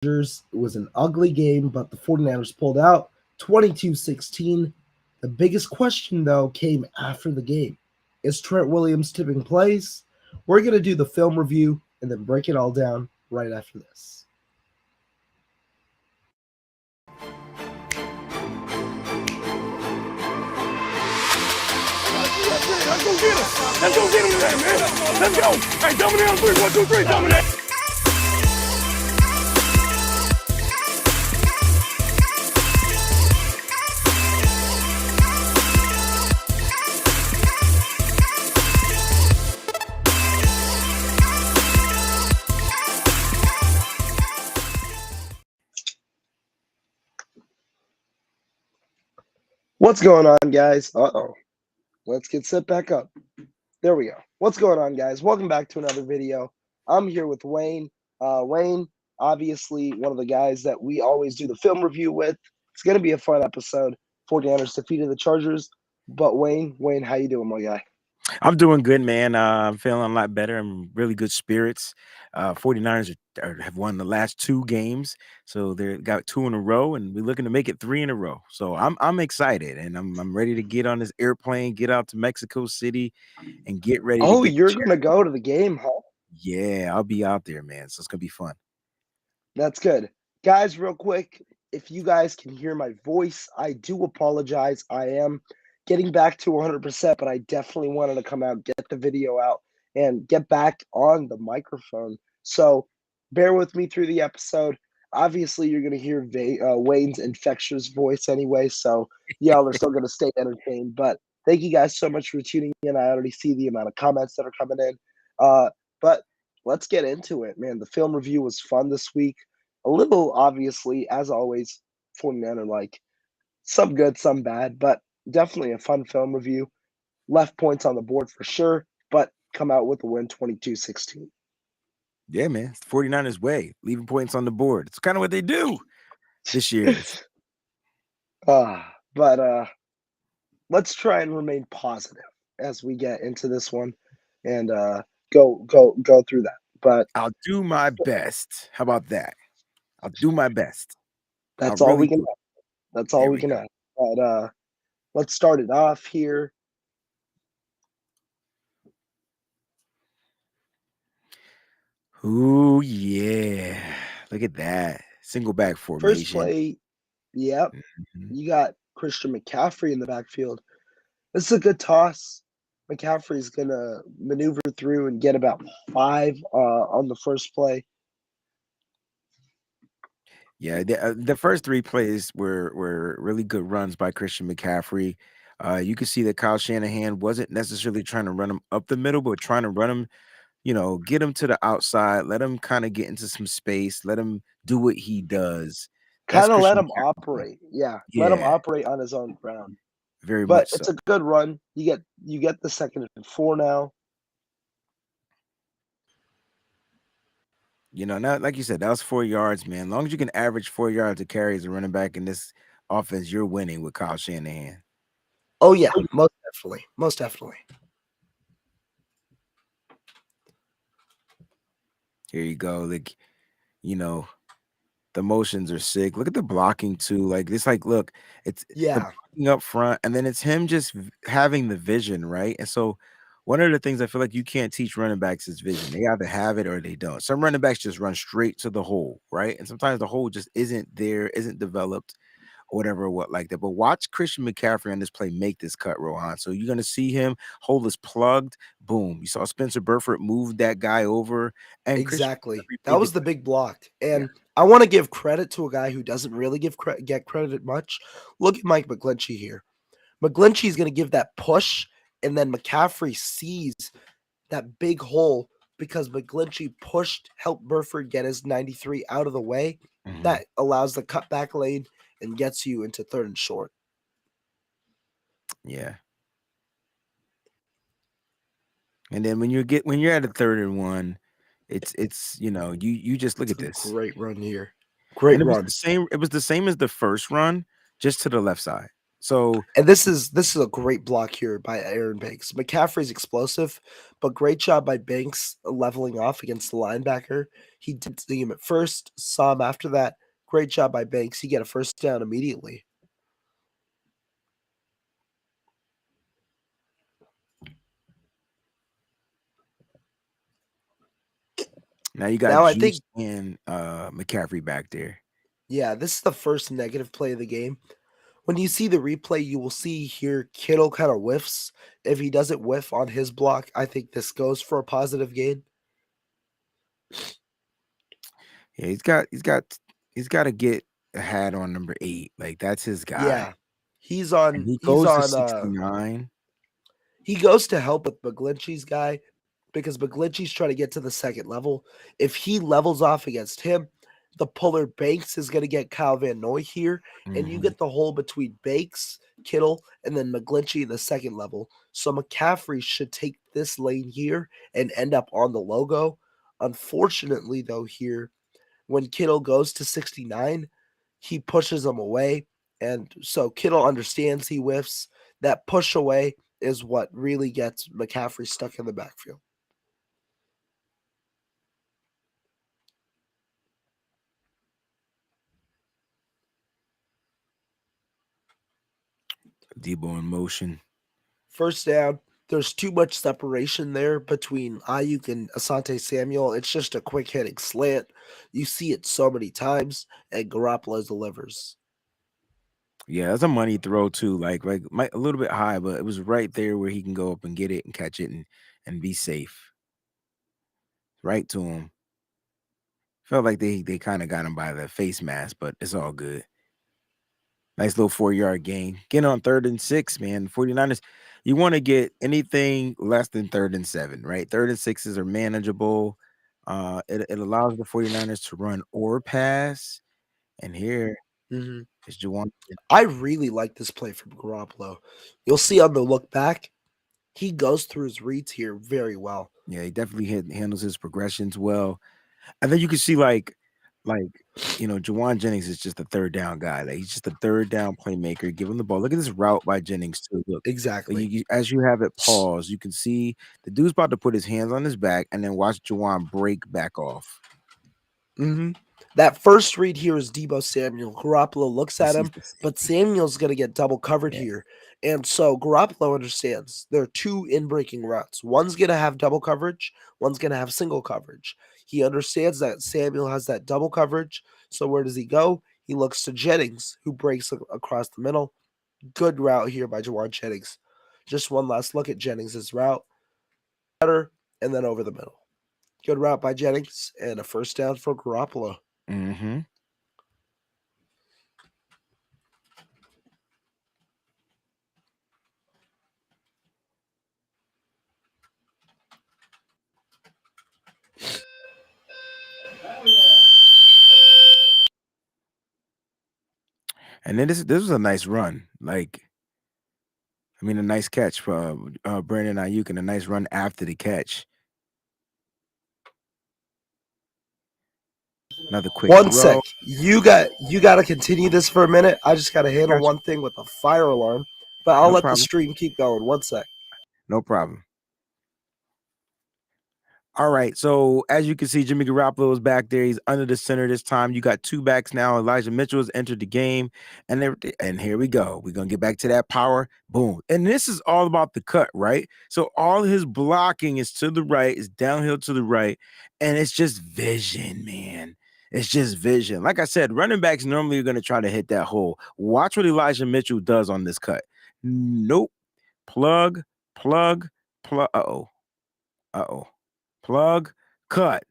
Chargers. It was an ugly game, but the 49ers pulled out 22-16. The biggest question, though, came after the game. Is Trent Williams tipping plays? We're going to do the film review and then break it all down right after this. Let's go get him. Let's go get him today, man. Let's go. Hey, dominate on 3. 1, 2, 3, dominate. What's going on, guys? Let's get set back up. There we go. What's going on, guys? Welcome back to another video. I'm here with Wayne. Wayne, obviously one of the guys that we always do the film review with. It's going to be a fun episode. 49ers defeated the Chargers. But Wayne, how you doing, my guy? I'm doing good, man. I'm feeling a lot better. I'm in really good spirits. 49ers have won the last 2 games, so they got 2 in a row, and we're looking to make it 3 in a row. So I'm excited, and I'm ready to get on this airplane, get out to Mexico City, and get ready. Oh, you're gonna go to the game, huh? Yeah, I'll be out there, man. So it's gonna be fun. That's good, guys. Real quick, if you guys can hear my voice, I do apologize. I am getting back to 100%, but I definitely wanted to come out, get the video out, and get back on the microphone. So bear with me through the episode. Obviously, you're going to hear Wayne's infectious voice anyway, so y'all are still going to stay entertained. But thank you guys so much for tuning in. I already see the amount of comments that are coming in. But let's get into it, man. The film review was fun this week. A little, obviously, as always, 49er like some good, some bad, but definitely a fun film review. Left points on the board for sure, but come out with a win 22-16. Yeah, man. It's the 49ers way, leaving points on the board. It's kind of what they do this year. But let's try and remain positive as we get into this one and go through that. But I'll do my best. How about that? I'll do my best. That's all we can have. That's all we can have. But let's start it off here. Ooh, yeah. Look at that. Single back formation. First play, yep. You got Christian McCaffrey in the backfield. This is a good toss. McCaffrey's going to maneuver through and get about 5 on the first play. Yeah, the first 3 plays were really good runs by Christian McCaffrey. You could see that Kyle Shanahan wasn't necessarily trying to run him up the middle, but trying to run him, get him to the outside, let him kind of get into some space, let him do what he does. Kind of let him operate. Yeah, let him operate on his own ground. Very but much so. It's a good run. You get the 2nd and 4 now. Now, like you said, that was 4 yards, man. As long as you can average 4 yards of carry as a running back in this offense, you're winning with Kyle Shanahan. Oh, yeah, most definitely. Most definitely. Here you go. Like, the motions are sick. Look at the blocking, too. Like, it's like, look, it's the blocking up front, and then it's him just having the vision, right? And so one of the things I feel like you can't teach running backs is vision. They either have it or they don't. Some running backs just run straight to the hole, right? And sometimes the hole just isn't there, isn't developed, or whatever, like that. But watch Christian McCaffrey on this play make this cut, Rohan. So you're going to see him, hole is plugged, boom. You saw Spencer Burford move that guy over. And exactly. That was the big block. And I want to give credit to a guy who doesn't really get credit much. Look at Mike McGlinchey here. McGlinchey is going to give that push, and then McCaffrey sees that big hole because McGlinchey helped Burford get his 93 out of the way. That allows the cutback lane and gets you into 3rd and short. Yeah. And then when you're at a 3rd and 1, it's you just look at this. Great run here. Great run. It was the same as the first run, just to the left side. So And this is a great block here by Aaron Banks. McCaffrey's explosive, but great job by Banks leveling off against the linebacker. He did see him at first, saw him after that. Great job by Banks. He get a first down immediately. now you got Now I Juice think, and McCaffrey back there. yeah, this is the first negative play of the game. When you see the replay, you will see here Kittle kind of whiffs. If he doesn't whiff on his block, I think this goes for a positive gain. Yeah, he's got to get a hat on number 8. Like that's his guy. Yeah. He's And on he he's goes to on 69. he goes to help with McGlinchey's guy because McGlinchey's trying to get to the second level. If he levels off against him, the puller Banks is going to get Kyle Van Noy here, and you get the hole between Banks, Kittle, and then McGlinchey in the second level. So McCaffrey should take this lane here and end up on the logo. Unfortunately, though, here, when Kittle goes to 69, he pushes him away. And so Kittle understands he whiffs. That push away is what really gets McCaffrey stuck in the backfield. Debo in motion. First down. There's too much separation there between Ayuk and Asante Samuel. It's just a quick hitting slant. You see it so many times, and Garoppolo delivers. Yeah, that's a money throw too. Like a little bit high, but it was right there where he can go up and get it and catch it and be safe. Right to him. Felt like they kind of got him by the face mask, but it's all good. Nice little 4-yard gain. Get on 3rd and 6, man. 49ers, you want to get anything less than 3rd and 7, right? 3rd and 6s are manageable. It allows the 49ers to run or pass. And here is Juwan. I really like this play from Garoppolo. You'll see on the look back, he goes through his reads here very well. Yeah, he definitely handles his progressions well. And then you can see Juwan Jennings is just a 3rd down guy. Like he's just a 3rd down playmaker. Give him the ball. Look at this route by Jennings too. Look, Exactly. as you have it paused, you can see the dude's about to put his hands on his back and then watch Juwan break back off. That first read here is Deebo Samuel. Garoppolo looks at him, but Samuel's going to get double covered here. And so Garoppolo understands there are 2 in-breaking routes. One's going to have double coverage. One's going to have single coverage. He understands that Samuel has that double coverage. So where does he go? He looks to Jennings, who breaks across the middle. Good route here by Juwan Jennings. Just one last look at Jennings' route. Better, and then over the middle. Good route by Jennings, and a first down for Garoppolo. And then this was a nice run. A nice catch for Brandon Ayuk and a nice run after the catch. Another quick One throw. sec. You got to continue this for a minute. I just got to handle one thing with a fire alarm, but I'll let the stream keep going. One sec. No problem. All right, so as you can see, Jimmy Garoppolo is back there. He's under the center this time. You got 2 backs now. Elijah Mitchell has entered the game, and here we go. We're gonna get back to that power. Boom, and this is all about the cut, right? So all his blocking is to the right, is downhill to the right, and it's just vision, man. It's just vision. Like I said, running backs normally are gonna try to hit that hole. Watch what Elijah Mitchell does on this cut. Nope. Plug. Uh-oh. Plug, cut,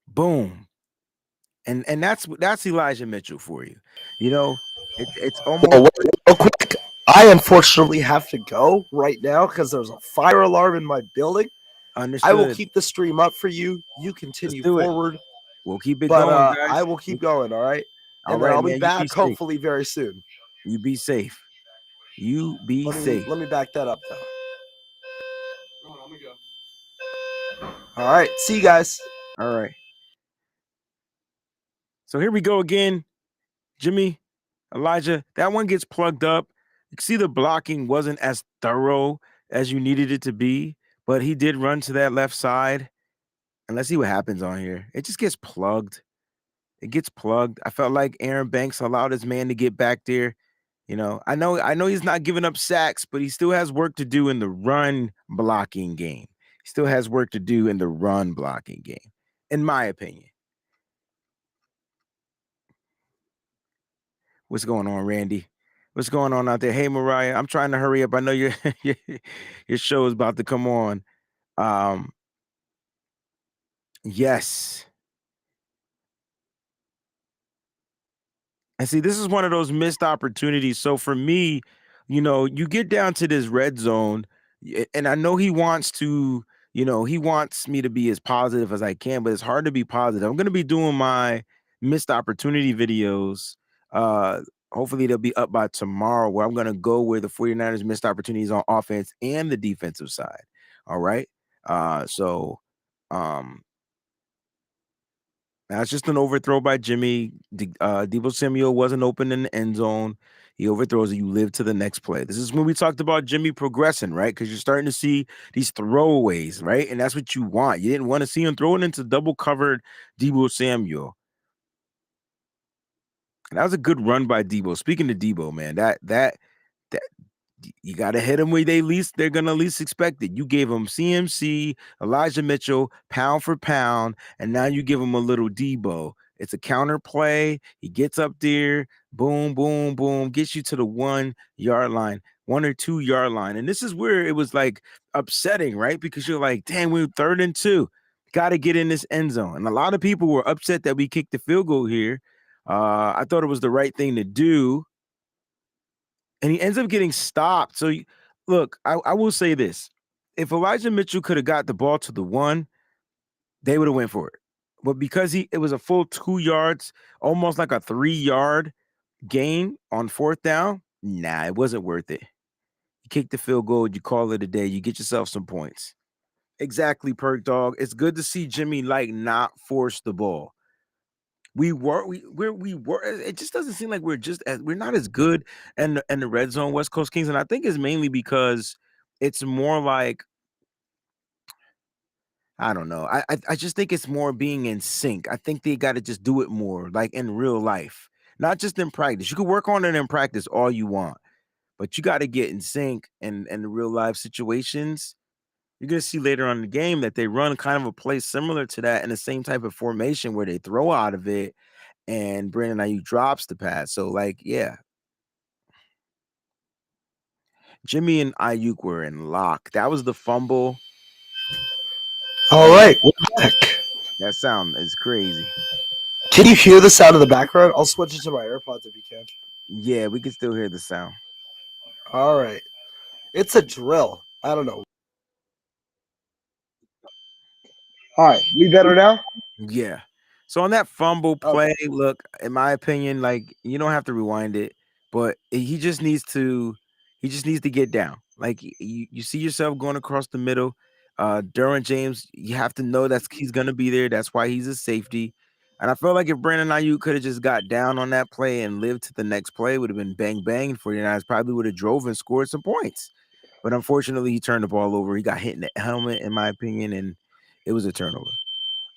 boom. And that's Elijah Mitchell for you. It's almost real quick. I unfortunately have to go right now because there's a fire alarm in my building. understood. I will keep the stream up for you. You continue forward. We'll keep it going, guys. I will keep going, all right? And then I'll be back hopefully very soon. You be safe. Let me back that up, though. All right. See you guys. All right. So here we go again. Jimmy, Elijah, that one gets plugged up. You can see the blocking wasn't as thorough as you needed it to be, but he did run to that left side. And let's see what happens on here. It just gets plugged. It gets plugged. I felt like Aaron Banks allowed his man to get back there. I know he's not giving up sacks, but he still has work to do in the run blocking game. He still has work to do in the run blocking game, in my opinion. What's going on, Randy? What's going on out there? Hey, Mariah, I'm trying to hurry up. I know your show is about to come on. Yes. And see, this is one of those missed opportunities. So for me, you get down to this red zone, and I know he wants to, he wants me to be as positive as I can, but it's hard to be positive. I'm going to be doing my missed opportunity videos. Hopefully they'll be up by tomorrow, where I'm going to go where the 49ers missed opportunities on offense and the defensive side. All right. Now it's just an overthrow by Jimmy. Deebo Samuel wasn't open in the end zone. He overthrows it. You live to the next play. This is when we talked about Jimmy progressing, right? Because you're starting to see these throwaways, right? And that's what you want. You didn't want to see him throw it into double covered Deebo Samuel. And that was a good run by Deebo. Speaking of Deebo, man, that you got to hit them where they're going to least expect it. You gave them CMC, Elijah Mitchell, pound for pound, and now you give him a little Debo. It's a counter play. He gets up there, boom, boom, boom, gets you to the 1 yard line, 1 or 2 yard line. And this is where it was like upsetting, right? Because you're like, damn, we're 3rd and 2. Got to get in this end zone. And a lot of people were upset that we kicked the field goal here. I thought it was the right thing to do. And he ends up getting stopped. So, look, I will say this. If Elijah Mitchell could have got the ball to the 1, they would have went for it. But because it was a full 2 yards, almost like a 3-yard gain on 4th down, nah, it wasn't worth it. You kick the field goal, you call it a day, you get yourself some points. Exactly, Perk Dog. It's good to see Jimmy not force the ball. We were. It just doesn't seem like we're not as good in the red zone West Coast Kings, and I think it's mainly because it's more like, I don't know. I just think it's more being in sync. I think they got to just do it more, like in real life, not just in practice. You can work on it in practice all you want, but you got to get in sync in the real life situations. You're gonna see later on in the game that they run kind of a play similar to that in the same type of formation where they throw out of it. And Brandon Ayuk drops the pass. So, yeah. Jimmy and Ayuk were in lock. That was the fumble. All right, we're back. That sound is crazy. Can you hear the sound in the background? I'll switch it to my AirPods if you can. Yeah, we can still hear the sound. All right. It's a drill. I don't know. All right, we better now? Yeah. So on that fumble play, look, in my opinion, you don't have to rewind it, but he just needs to get down. Like you see yourself going across the middle. Derwin James, you have to know he's gonna be there. That's why he's a safety. And I felt like if Brandon Ayuk could have just got down on that play and lived to the next play, it would have been bang bang. 49ers probably would have drove and scored some points. But unfortunately, he turned the ball over. He got hit in the helmet, in my opinion, and it was a turnover.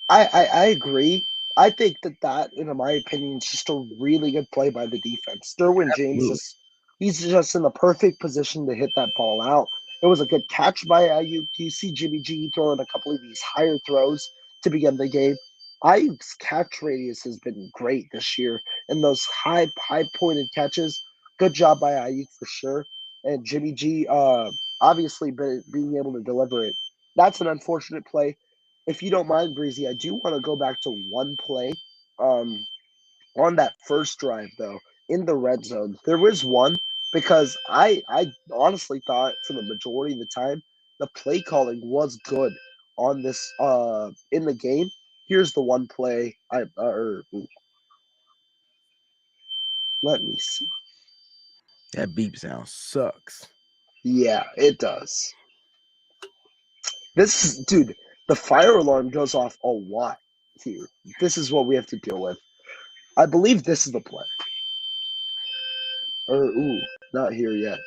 I agree. I think that, in my opinion, is just a really good play by the defense. Derwin James he's just in the perfect position to hit that ball out. It was a good catch by Ayuk. You see Jimmy G throwing a couple of these higher throws to begin the game. Ayuk's catch radius has been great this year, and those high pointed catches. Good job by Ayuk for sure. And Jimmy G, obviously being able to deliver it. That's an unfortunate play. If you don't mind, Breezy, I do want to go back to one play on that first drive, though, in the red zone. There was one because I honestly thought for the majority of the time the play calling was good on this in the game. Here's the one play let me see. That beep sound sucks. Yeah, it does. This is, dude, the fire alarm goes off a lot here. This is what we have to deal with. I believe this is the play. Not here yet.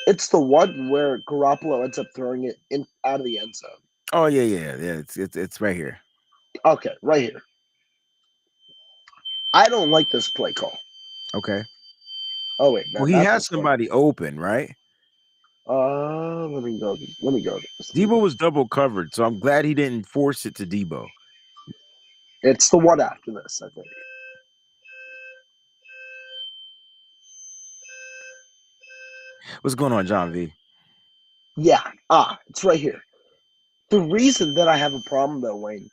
It's the one where Garoppolo ends up throwing it in out of the end zone. Oh yeah. It's right here. Okay, right here. I don't like this play call. Okay. Oh wait, Well, he not has this one. somebody open, right? Let me go. Let me go. Debo was double covered, so I'm glad he didn't force it to Debo. It's the one after this, I think. What's going on, John V? Yeah. It's right here. The reason that I have a problem though, Wayne,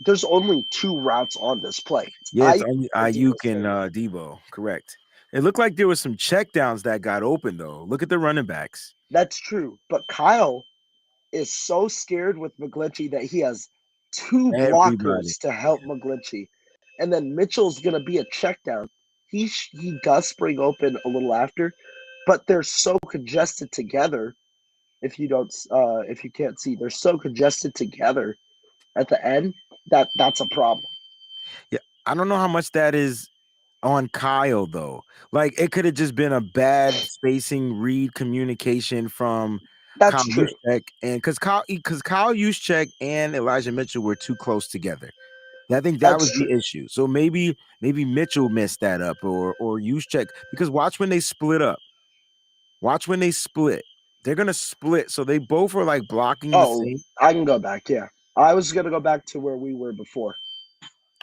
there's only 2 routes on this play. Yeah, it's only or Ayuk Deebo's and favorite. Debo. Correct. It looked like there was some checkdowns that got open though. Look at the running backs. That's true, but Kyle is so scared with McGlinchey that he has 2 Everybody. blockers to help McGlinchey, and then Mitchell's gonna be a check down. He does spring open a little after, but they're so congested together. If you can't see, they're so congested together at the end that's a problem. Yeah, I don't know how much that is on Kyle though. Like it could have just been a bad spacing read communication from That's Kyle true. Juszczyk, and because Kyle Juszczyk and Elijah Mitchell were too close together. I think that That's was true. the issue. So maybe Mitchell messed that up or Juszczyk, because watch when they split up. Watch when they split. They're gonna split, so they both are like blocking the Oh, same. I can go back. Yeah, I was gonna go back to where we were before.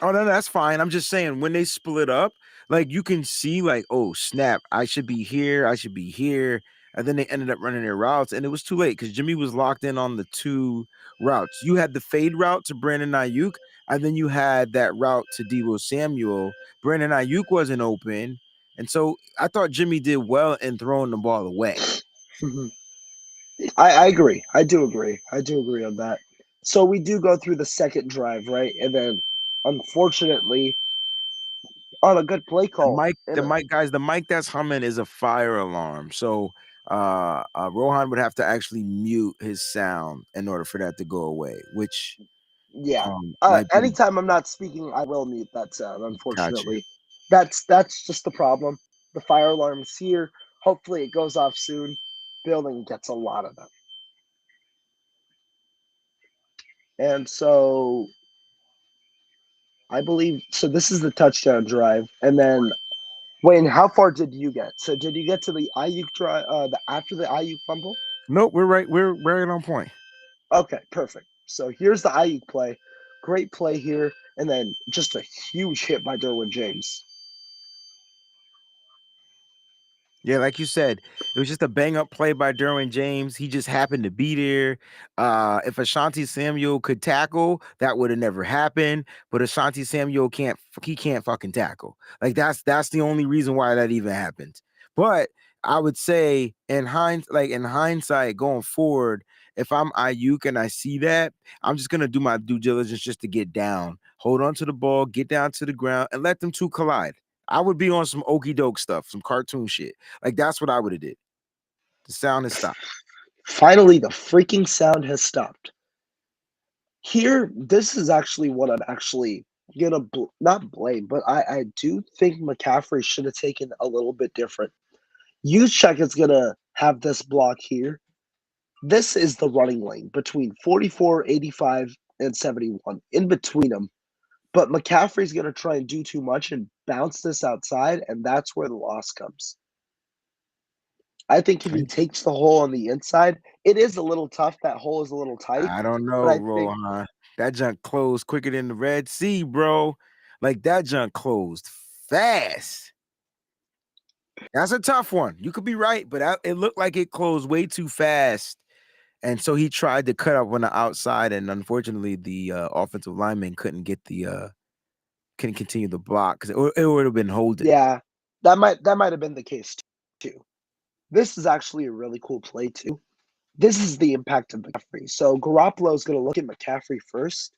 Oh no, that's fine. I'm just saying when they split up, like you can see, like, oh snap, I should be here, I should be here. And then they ended up running their routes, and it was too late because Jimmy was locked in on the 2 routes. You had the fade route to Brandon Ayuk, and then you had that route to Deebo Samuel. Brandon Ayuk wasn't open, and so I thought Jimmy did well in throwing the ball away. I agree. I do agree. I do agree on that. So we do go through the second drive, right? And then, unfortunately, on a good play call, The mic that's humming is a fire alarm. So Rohan would have to actually mute his sound in order for that to go away, which yeah. might be Anytime I'm not speaking, I will mute that sound. gotcha. Unfortunately, that's just the problem. The fire alarm is here. Hopefully, it goes off soon. Building gets a lot of them, and so I believe so. This is the touchdown drive, and then Wayne, how far did you get? So did you get to the Ayuk drive? After the Ayuk fumble? Nope, we're right on point. Okay, perfect. So here's the Ayuk play. Great play here, and then just a huge hit by Derwin James. Yeah, like you said, it was just a bang up play by Derwin James. He just happened to be there. If Ashanti Samuel could tackle, that would have never happened. But Ashanti Samuel can't fucking tackle. Like that's the only reason why that even happened. But I would say in hindsight, going forward, if I'm Ayuk and I see that, I'm just gonna do my due diligence just to get down, hold on to the ball, get down to the ground, and let them 2 collide. I would be on some okey doke stuff, some cartoon shit. Like that's what I would have did. The sound has stopped. Finally, the freaking sound has stopped. Here, this is actually what I'm actually gonna not blame, but I do think McCaffrey should have taken a little bit different. Juszczyk is gonna have this block here. This is the running lane between 44, 85, and 71. In between them, but McCaffrey's going to try and do too much and bounce this outside, and that's where the loss comes. I think if he takes the hole on the inside, it is a little tough. That hole is a little tight, I don't but know, I think, Rohan. That junk closed quicker than the Red Sea, bro. Like that junk closed fast. That's a tough one. You could be right, but it looked like it closed way too fast. And so he tried to cut up on the outside, and unfortunately, the offensive lineman couldn't continue the block because it would have been holding. yeah, that might have been the case too. This is actually a really cool play too. This is the impact of McCaffrey. So Garoppolo is going to look at McCaffrey first.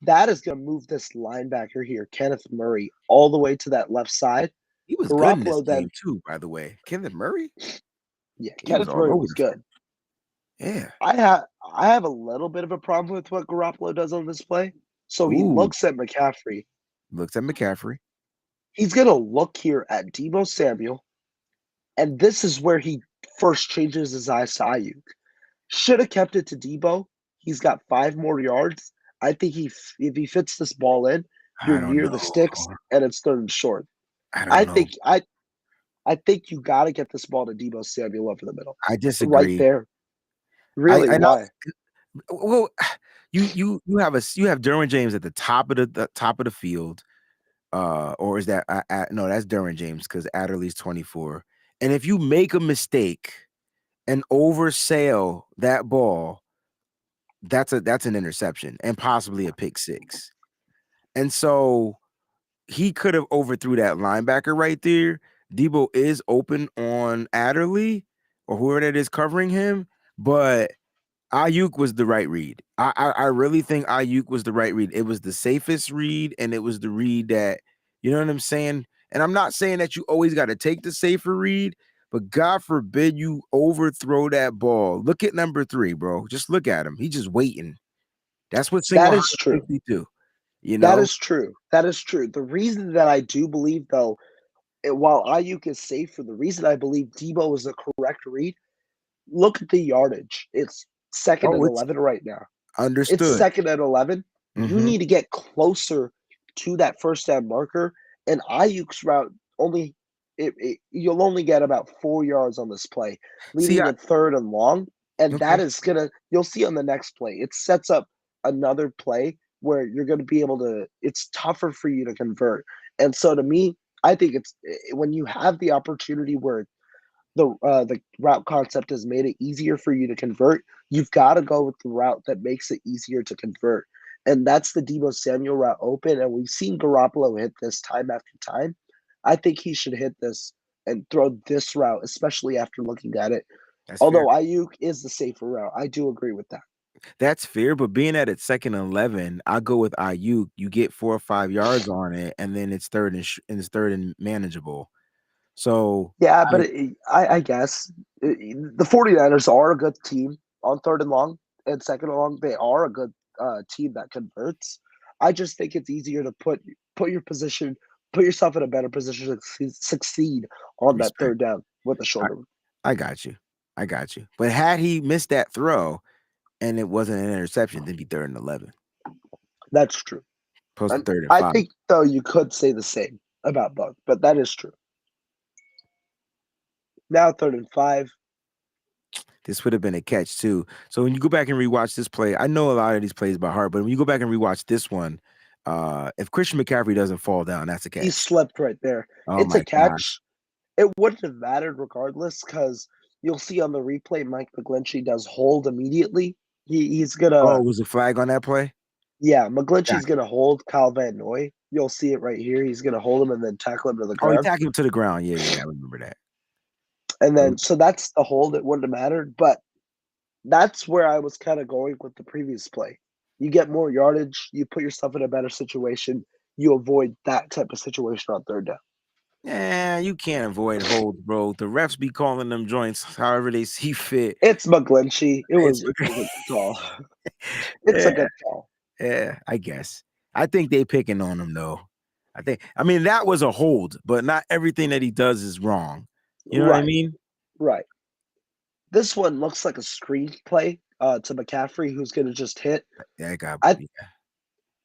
That is going to move this linebacker here, Kenneth Murray, all the way to that left side. He was good in this Garoppolo then, game too, by the way. Kenneth Murray, yeah, he was Kenneth all Murray over was the good. Yeah. I have a little bit of a problem with what Garoppolo does on this play. So he Ooh, looks at McCaffrey. looks at McCaffrey. He's going to look here at Deebo Samuel, and this is where he first changes his eyes to Ayuk. Should have kept it to Deebo. He's got 5 more yards. I think if he fits this ball in, you're I don't near the know. sticks and it's 3rd and short. I don't I know. think you got to get this ball to Deebo Samuel over the middle. I Right disagree. there. Really? Why? Well, you have Derwin James at the top of the field, or is that no? That's Derwin James because Adderley's 24. And if you make a mistake and oversail that ball, that's an interception and possibly a pick 6. And so he could have overthrew that linebacker right there. Deebo is open on Adderley or whoever that is covering him, but Ayuk was the right read. I really think Ayuk was the right read. It was the safest read, and it was the read that, you know what I'm saying? And I'm not saying that you always got to take the safer read, but God forbid you overthrow that ball. Look at number 3, bro. Just look at him. He's just waiting. That's what single That is true. do. You That know? is true. That is true. The reason that I do believe, though, while Ayuk is safer, the reason I believe Deebo is the correct read, look at the yardage. It's 2nd and Oh, it's 11 right now. It's understood. 2nd and 11. You need to get closer to that first down marker. And Ayuk's route you'll only get about 4 yards on this play, leading to 3rd and long. And that is you'll see on the next play. It sets up another play where you're going to be able to. It's tougher for you to convert. And so to me, I think it's when you have the opportunity where the route concept has made it easier for you to convert, you've got to go with the route that makes it easier to convert. And that's the Deebo Samuel route open. And we've seen Garoppolo hit this time after time. I think he should hit this and throw this route, especially after looking at it. That's Although fair. Ayuk is the safer route. I do agree with that. That's fair, but being at it's 2nd and 11, I go with Ayuk. You get 4 or 5 yards on it, and then it's 3rd and manageable. So yeah, but I guess the 49ers are a good team on 3rd and long and 2nd and long. They are a good team that converts. I just think it's easier to put yourself in a better position to succeed on that respect. 3rd down with a shorter. I got you. But had he missed that throw and it wasn't an interception, then be 3rd and 11. That's true. Post to 3rd and I 5. think though you could say the same about both, but that is true. Now 3rd and 5. This would have been a catch too. So when you go back and rewatch this play, I know a lot of these plays by heart, but when you go back and rewatch this one, if Christian McCaffrey doesn't fall down, that's a catch. He slipped right there. Oh It's a my catch. gosh. It wouldn't have mattered regardless because you'll see on the replay Mike McGlinchey does hold immediately. He's Oh, gonna was a flag on that play? McGlinchey's gonna hold Kyle Van Noy. You'll see it right here. He's gonna hold him and then tackle him to the Oh, he ground. tackled him to the ground. Yeah, I remember that. And then so that's the hold. It wouldn't have mattered, but that's where I was kind of going with the previous play. You get more yardage, you put yourself in a better situation, you avoid that type of situation on 3rd down. Yeah, you can't avoid holds, bro. The refs be calling them joints however they see fit. It's McGlinchey. It was a good call. It's a good call. Yeah, I guess. I think they picking on him though. I mean that was a hold, but not everything that he does is wrong. You know what I mean? Right. This one looks like a screen play to McCaffrey, who's going to just hit. Yeah,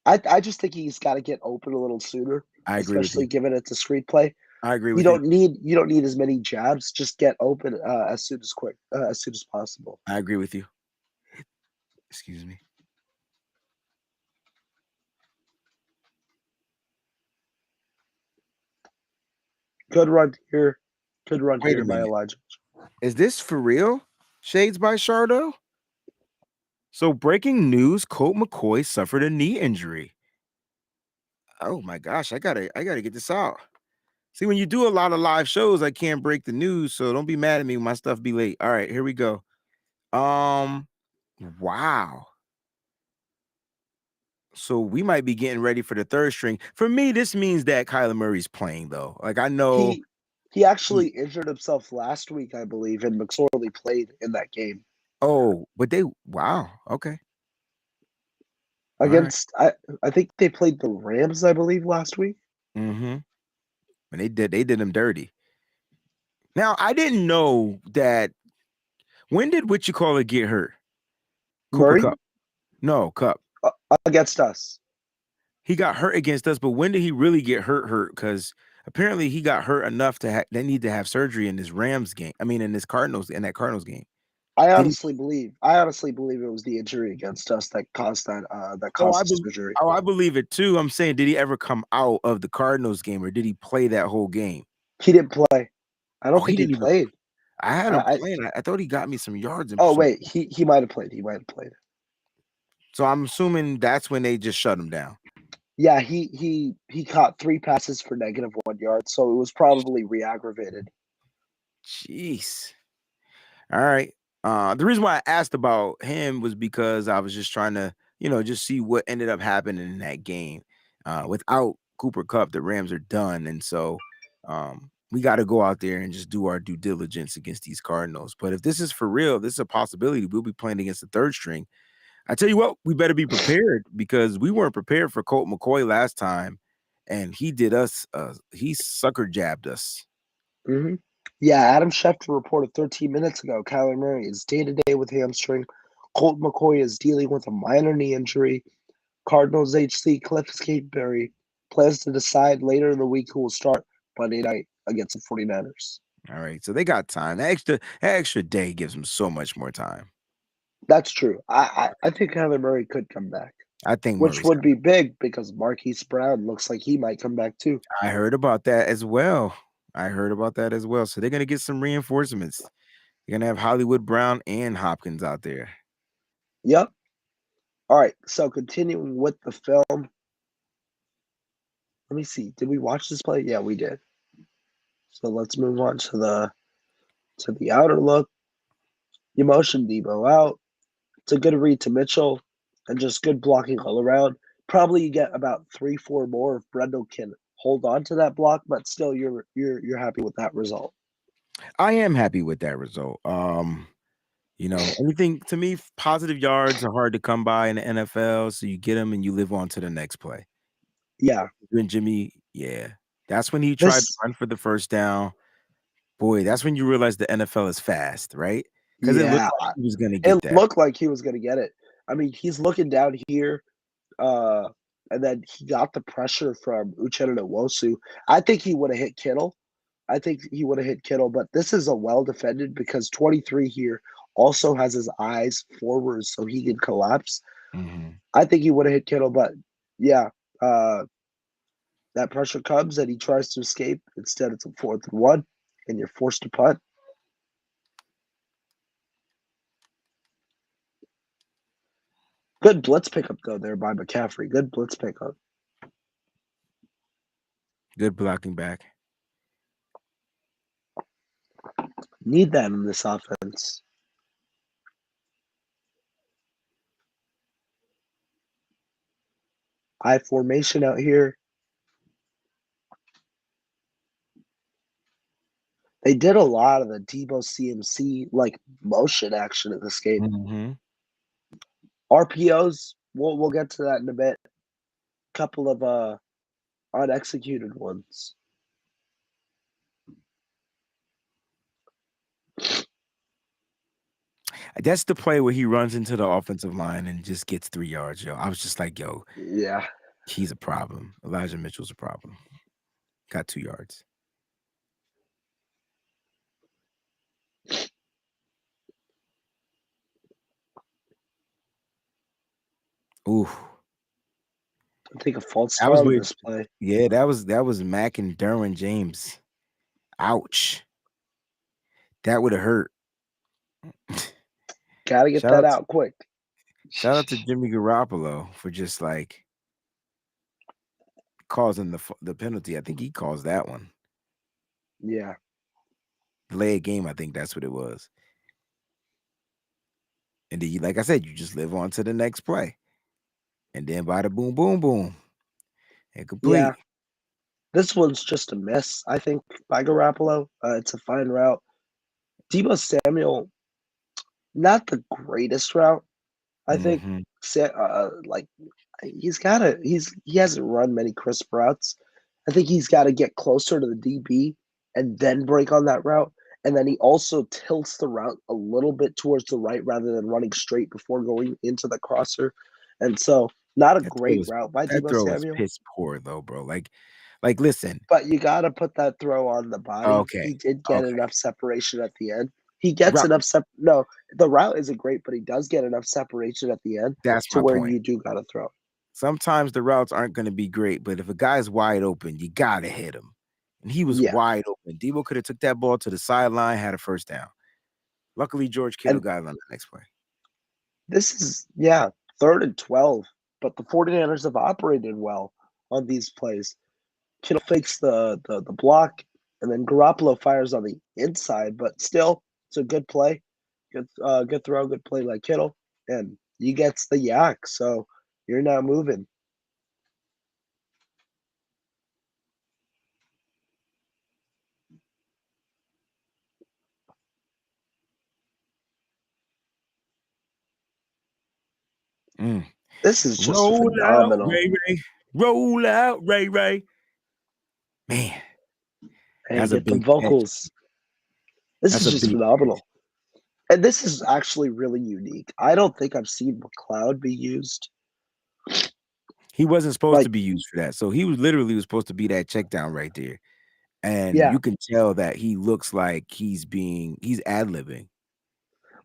I just think he's got to get open a little sooner, I agree with especially you. given it's a screen play. I agree You with don't need as many jabs. Just get open as soon as possible. I agree with you. Excuse me. Good run here. Good run Wait a here by minute. Elijah. Is this for real? Shades by Shardo? So breaking news, Colt McCoy suffered a knee injury. Oh my gosh, I gotta get this out. See, when you do a lot of live shows, I can't break the news, so don't be mad at me when my stuff be late. All right, here we go. Wow. So we might be getting ready for the 3rd string. For me, this means that Kyler Murray's playing though. Like I know he actually injured himself last week, I believe, and McSorley played in that game. Oh, but wow, okay. Against I think they played the Rams, I believe, last week. Mm-hmm. and they did him dirty. Now, I didn't know that. When did what you call it get hurt? Cooper Murray? Kupp. No, Kupp. Against us. He got hurt against us, but when did he really get hurt? Because apparently he got hurt enough to they need to have surgery in this Rams game. I mean, in that Cardinals game. I honestly believe it was the injury against us that caused that surgery. I believe it too. I'm saying, did he ever come out of the Cardinals game, or did he play that whole game? He didn't play. I don't think he played. I had him playing. I thought he got me some yards. Wait, he might have played. He might have played. So I'm assuming that's when they just shut him down. Yeah, he caught 3 passes for -1 yard, so it was probably re-aggravated. Jeez. All right. The reason why I asked about him was because I was just trying to, just see what ended up happening in that game. Without Cooper Kupp, the Rams are done, and so we got to go out there and just do our due diligence against these Cardinals. But if this is for real, this is a possibility. We'll be playing against the third string. I tell you what, we better be prepared because we weren't prepared for Colt McCoy last time, and he did us. He sucker jabbed us. Mm-hmm. Yeah, Adam Schefter reported 13 minutes ago Kyler Murray is day-to-day with hamstring. Colt McCoy is dealing with a minor knee injury. Cardinals HC Cliff Kingsbury plans to decide later in the week who will start Monday night against the 49ers. All right, so they got time. That extra day gives them so much more time. That's true. I think Kyler Murray could come back. I think which would be big because Marquise Brown looks like he might come back too. I heard about that as well. So they're gonna get some reinforcements. You're gonna have Hollywood Brown and Hopkins out there. Yep. All right. So continuing with the film. Let me see. Did we watch this play? Yeah, we did. So let's move on to the outer look. You motion Debo out. It's a good read to Mitchell and just good blocking all around. Probably you get about 3-4 more if Brendel can hold on to that block, but still you're happy with that result. I am happy with that result. Anything to me, positive yards are hard to come by in the NFL, so you get them and you live on to the next play. Yeah. And Jimmy, yeah. That's when he tried to run for the first down. Boy, that's when you realize the NFL is fast, right? Because it looked like he was going to get that. It looked like he was going to get it. I mean, he's looking down here, and then he got the pressure from Uchenna Nwosu. I think he would have hit Kittle. But this is a well-defended because 23 here also has his eyes forward so he can collapse. Mm-hmm. I think he would have hit Kittle, but yeah, that pressure comes and he tries to escape. Instead, it's a 4th and 1, and you're forced to punt. Good blitz pickup, though, there by McCaffrey. Good blitz pickup. Good blocking back. Need that in this offense. I formation out here. They did a lot of the Debo CMC like motion action in this game. Mm-hmm. RPOs, we'll get to that in a bit. Couple of unexecuted ones. That's the play where he runs into the offensive line and just gets 3 yards, yo. I was just like, yo, yeah, he's a problem. Elijah Mitchell's a problem. Got 2 yards. Ooh. I think a false start on this play. Yeah, that was Mack and Derwin James. Ouch. That would have hurt. Gotta get that out quick. Shout out to Jimmy Garoppolo for just like causing the penalty. I think he caused that one. Yeah. Delay a game, I think that's what it was. And then, like I said, you just live on to the next play. And then bada boom, boom, boom. And complete. Yeah. This one's just a miss, I think, by Garoppolo. It's a fine route. Debo Samuel, not the greatest route. I think he hasn't run many crisp routes. I think he's got to get closer to the DB and then break on that route. And then he also tilts the route a little bit towards the right rather than running straight before going into the crosser. And so, not a great route by That Deebo throw was Samuel. piss poor though, bro. Like listen. But you got to put that throw on the body. Okay. He did get Okay. enough separation at the end. He gets Route, enough no, the route isn't great, but he does get enough separation at the end that's to my where point. you do got to throw. Sometimes the routes aren't going to be great, but if a guy's wide open, you got to hit him. And he was wide open. Deebo could have took that ball to the sideline, had a first down. Luckily, George Kittle got it on the next play. This is, 3rd and 12, but the 49ers have operated well on these plays. Kittle fakes the block, and then Garoppolo fires on the inside, but still, it's a good play. Good throw, good play like Kittle, and he gets the yak, so you're now moving. This is just phenomenal. Out, Ray Ray. Roll out, Ray Ray. Man. Hey, get the vocals. This is just phenomenal. And this is actually really unique. I don't think I've seen McLeod be used. He wasn't supposed to be used for that. So he was literally supposed to be that check down right there. And you can tell that he looks like he's ad-libbing.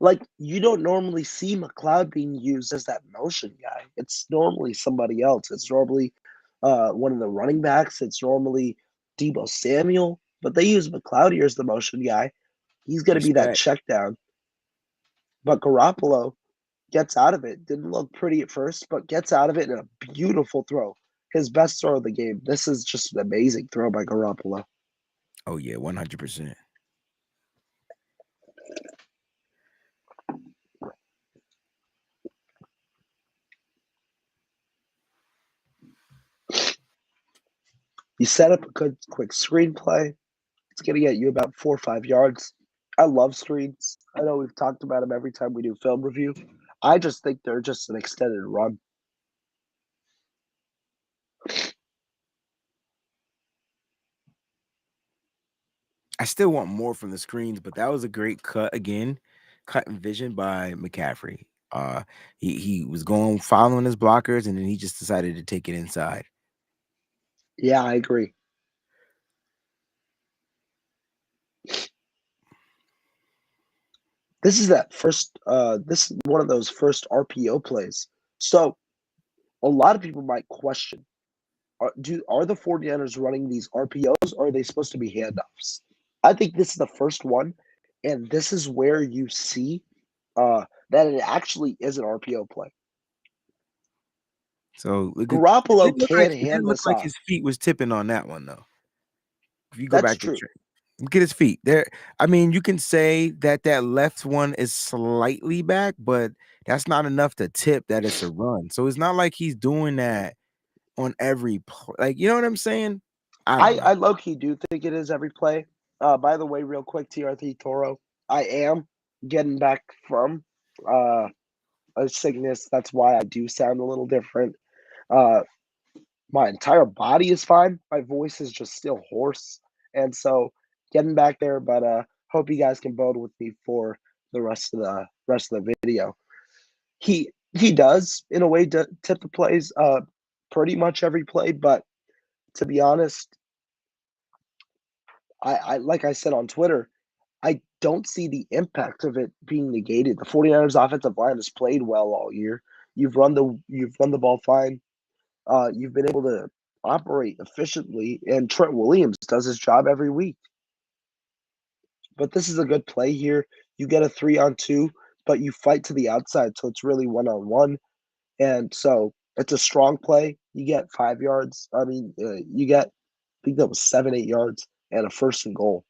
Like, you don't normally see McLeod being used as that motion guy. It's normally somebody else. It's normally one of the running backs. It's normally Deebo Samuel. But they use McLeod here as the motion guy. He's going to be that check down. But Garoppolo gets out of it. Didn't look pretty at first, but gets out of it in a beautiful throw. His best throw of the game. This is just an amazing throw by Garoppolo. Oh, yeah, 100%. You set up a good quick screenplay. It's going to get you about 4 or 5 yards. I love screens. I know we've talked about them every time we do film review. I just think they're just an extended run. I still want more from the screens, but that was a great cut again. Cut and vision by McCaffrey. He was following his blockers, and then he just decided to take it inside. Yeah, I agree. This is this is one of those first RPO plays. So a lot of people might question, are the 49ers running these RPOs, or are they supposed to be handoffs? I think this is the first one, and this is where you see that it actually is an RPO play. So Garoppolo can't hand this off. It didn't look like his feet was tipping on that one, though. If you go That's back to true. look at his feet. There, I mean, you can say that left one is slightly back, but that's not enough to tip that it's a run. So it's not like he's doing that on every play. Like, you know what I'm saying? I low-key do think it is every play. By the way, real quick, TRT Toro, I am getting back from a sickness. That's why I do sound a little different. My entire body is fine. My voice is just still hoarse. And so getting back there, but hope you guys can bode with me for the rest of the video. He does, in a way, tip the plays pretty much every play, but to be honest, I like I said on Twitter, I don't see the impact of it being negated. The 49ers offensive line has played well all year. You've run the ball fine. You've been able to operate efficiently, and Trent Williams does his job every week. But this is a good play here. You get a 3-on-2, but you fight to the outside, so it's really 1-on-1. And so it's a strong play. You get 5 yards. I mean, you get, I think that was 7, 8 yards and a 1st and goal.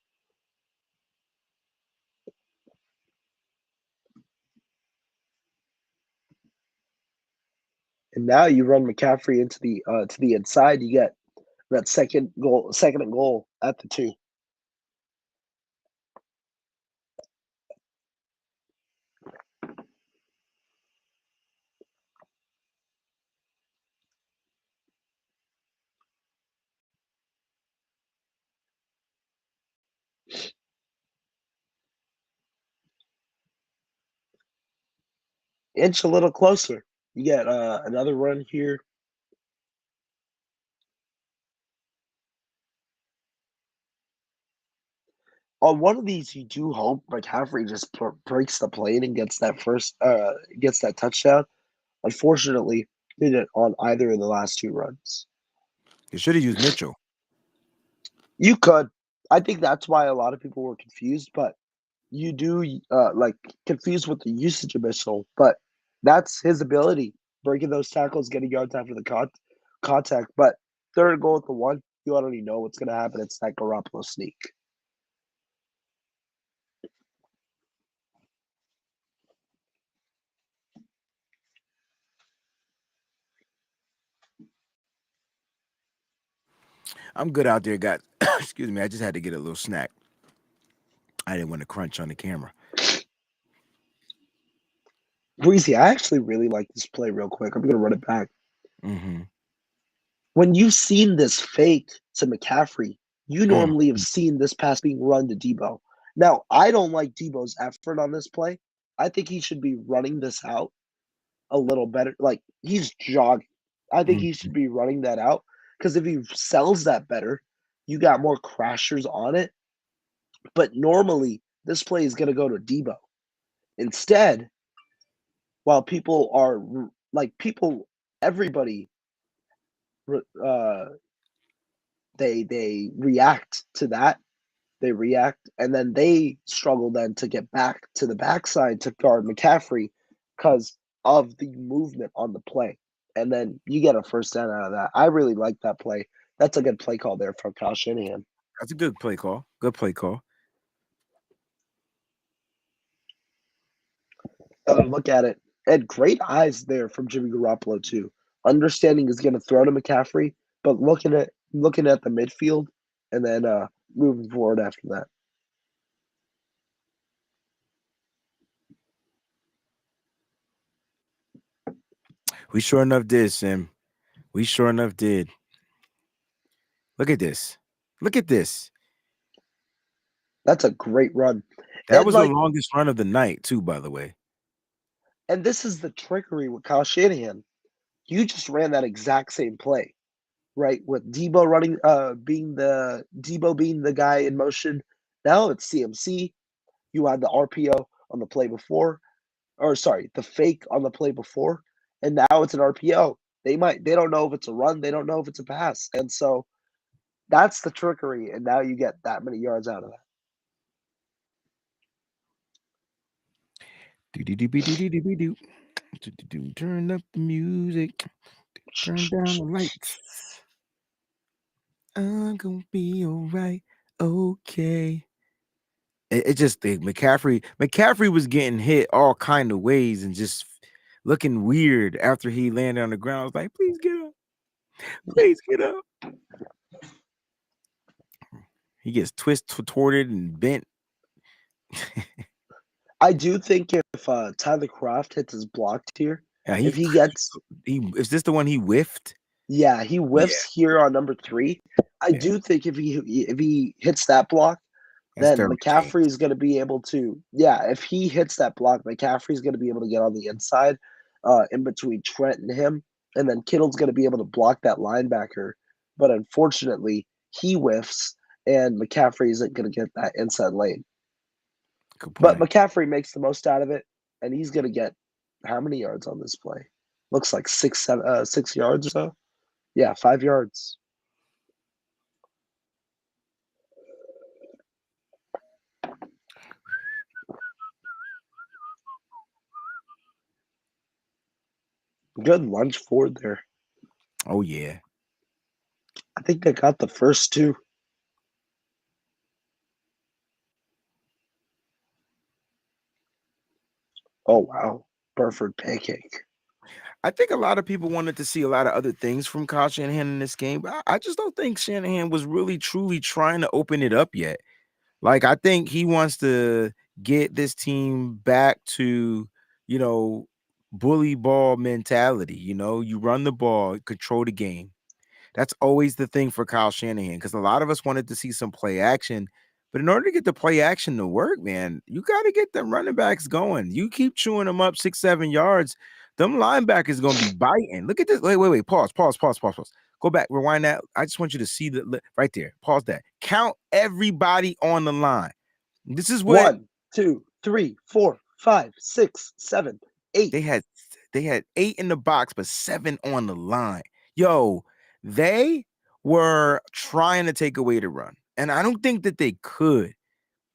And now you run McCaffrey into the inside. You get that second and goal at the 2. inch a little closer. You get another run here. On one of these, you do hope McCaffrey just breaks the plane and gets that touchdown. Unfortunately, he didn't on either of the last two runs. They should have used Mitchell. You could. I think that's why a lot of people were confused, but you do confused with the usage of Mitchell, but that's his ability, breaking those tackles, getting yards after the contact. But third and goal at the 1, you already know what's going to happen. It's that Garoppolo sneak. I'm good out there, guys. Excuse me. I just had to get a little snack. I didn't want to crunch on the camera. Breezy, I actually really like this play real quick. I'm going to run it back. Mm-hmm. When you've seen this fake to McCaffrey, you normally have seen this pass being run to Debo. Now, I don't like Debo's effort on this play. I think he should be running this out a little better. Like, he's jogging. I think he should be running that out because if he sells that better, you got more crashers on it. But normally, this play is going to go to Debo. Instead, while people are like everybody, they react to that. They react, and then they struggle then to get back to the backside to guard McCaffrey because of the movement on the play. And then you get a first down out of that. I really like that play. That's a good play call there from Kyle Shanahan. That's a good play call. Good play call. Look at it. And great eyes there from Jimmy Garoppolo too. Understanding he's going to throw to McCaffrey, but looking at the midfield and then moving forward after that. We sure enough did, Sim. We sure enough did. Look at this. Look at this. That's a great run. That was the longest run of the night, too, by the way. And this is the trickery with Kyle Shanahan. You just ran that exact same play, right? With Debo running, being the guy in motion. Now it's CMC. You had the RPO on the play before, the fake on the play before, and now it's an RPO. They don't know if it's a run, they don't know if it's a pass, and so that's the trickery. And now you get that many yards out of that. Turn up the music. Turn down the lights. I'm gonna be all right. Okay. It just McCaffrey was getting hit all kind of ways and just looking weird after he landed on the ground. I was like, please get up. Please get up. He gets twisted and bent. I do think if Tyler Kroft hits his blocked here, if he gets is this the one he whiffed? Yeah, he whiffs here on number 3. I do think if he hits that block, then McCaffrey is going to be able to. Yeah, if he hits that block, McCaffrey is going to be able to get on the inside, in between Trent and him, and then Kittle's going to be able to block that linebacker. But unfortunately, he whiffs, and McCaffrey isn't going to get that inside lane. But McCaffrey makes the most out of it, and he's going to get how many yards on this play? Looks like 6 yards or so. Yeah, 5 yards. Good lunge forward there. Oh, yeah. I think they got the first 2. Oh, wow. Burford pancake. I think a lot of people wanted to see a lot of other things from Kyle Shanahan in this game, but I just don't think Shanahan was really truly trying to open it up yet. Like, I think he wants to get this team back to, bully ball mentality. You run the ball, control the game. That's always the thing for Kyle Shanahan, because a lot of us wanted to see some play action, But in order to get the play action to work, man, you got to get them running backs going. You keep chewing them up 6-7 yards, them linebackers going to be biting. Look at this. Wait. Pause. Go back. Rewind that. I just want you to see right there. Pause that. Count everybody on the line. This is what 1, 2, 3, 4, 5, 6, 7, 8. they had 8 in the box, but 7 on the line. Yo, they were trying to take away the run. And I don't think that they could.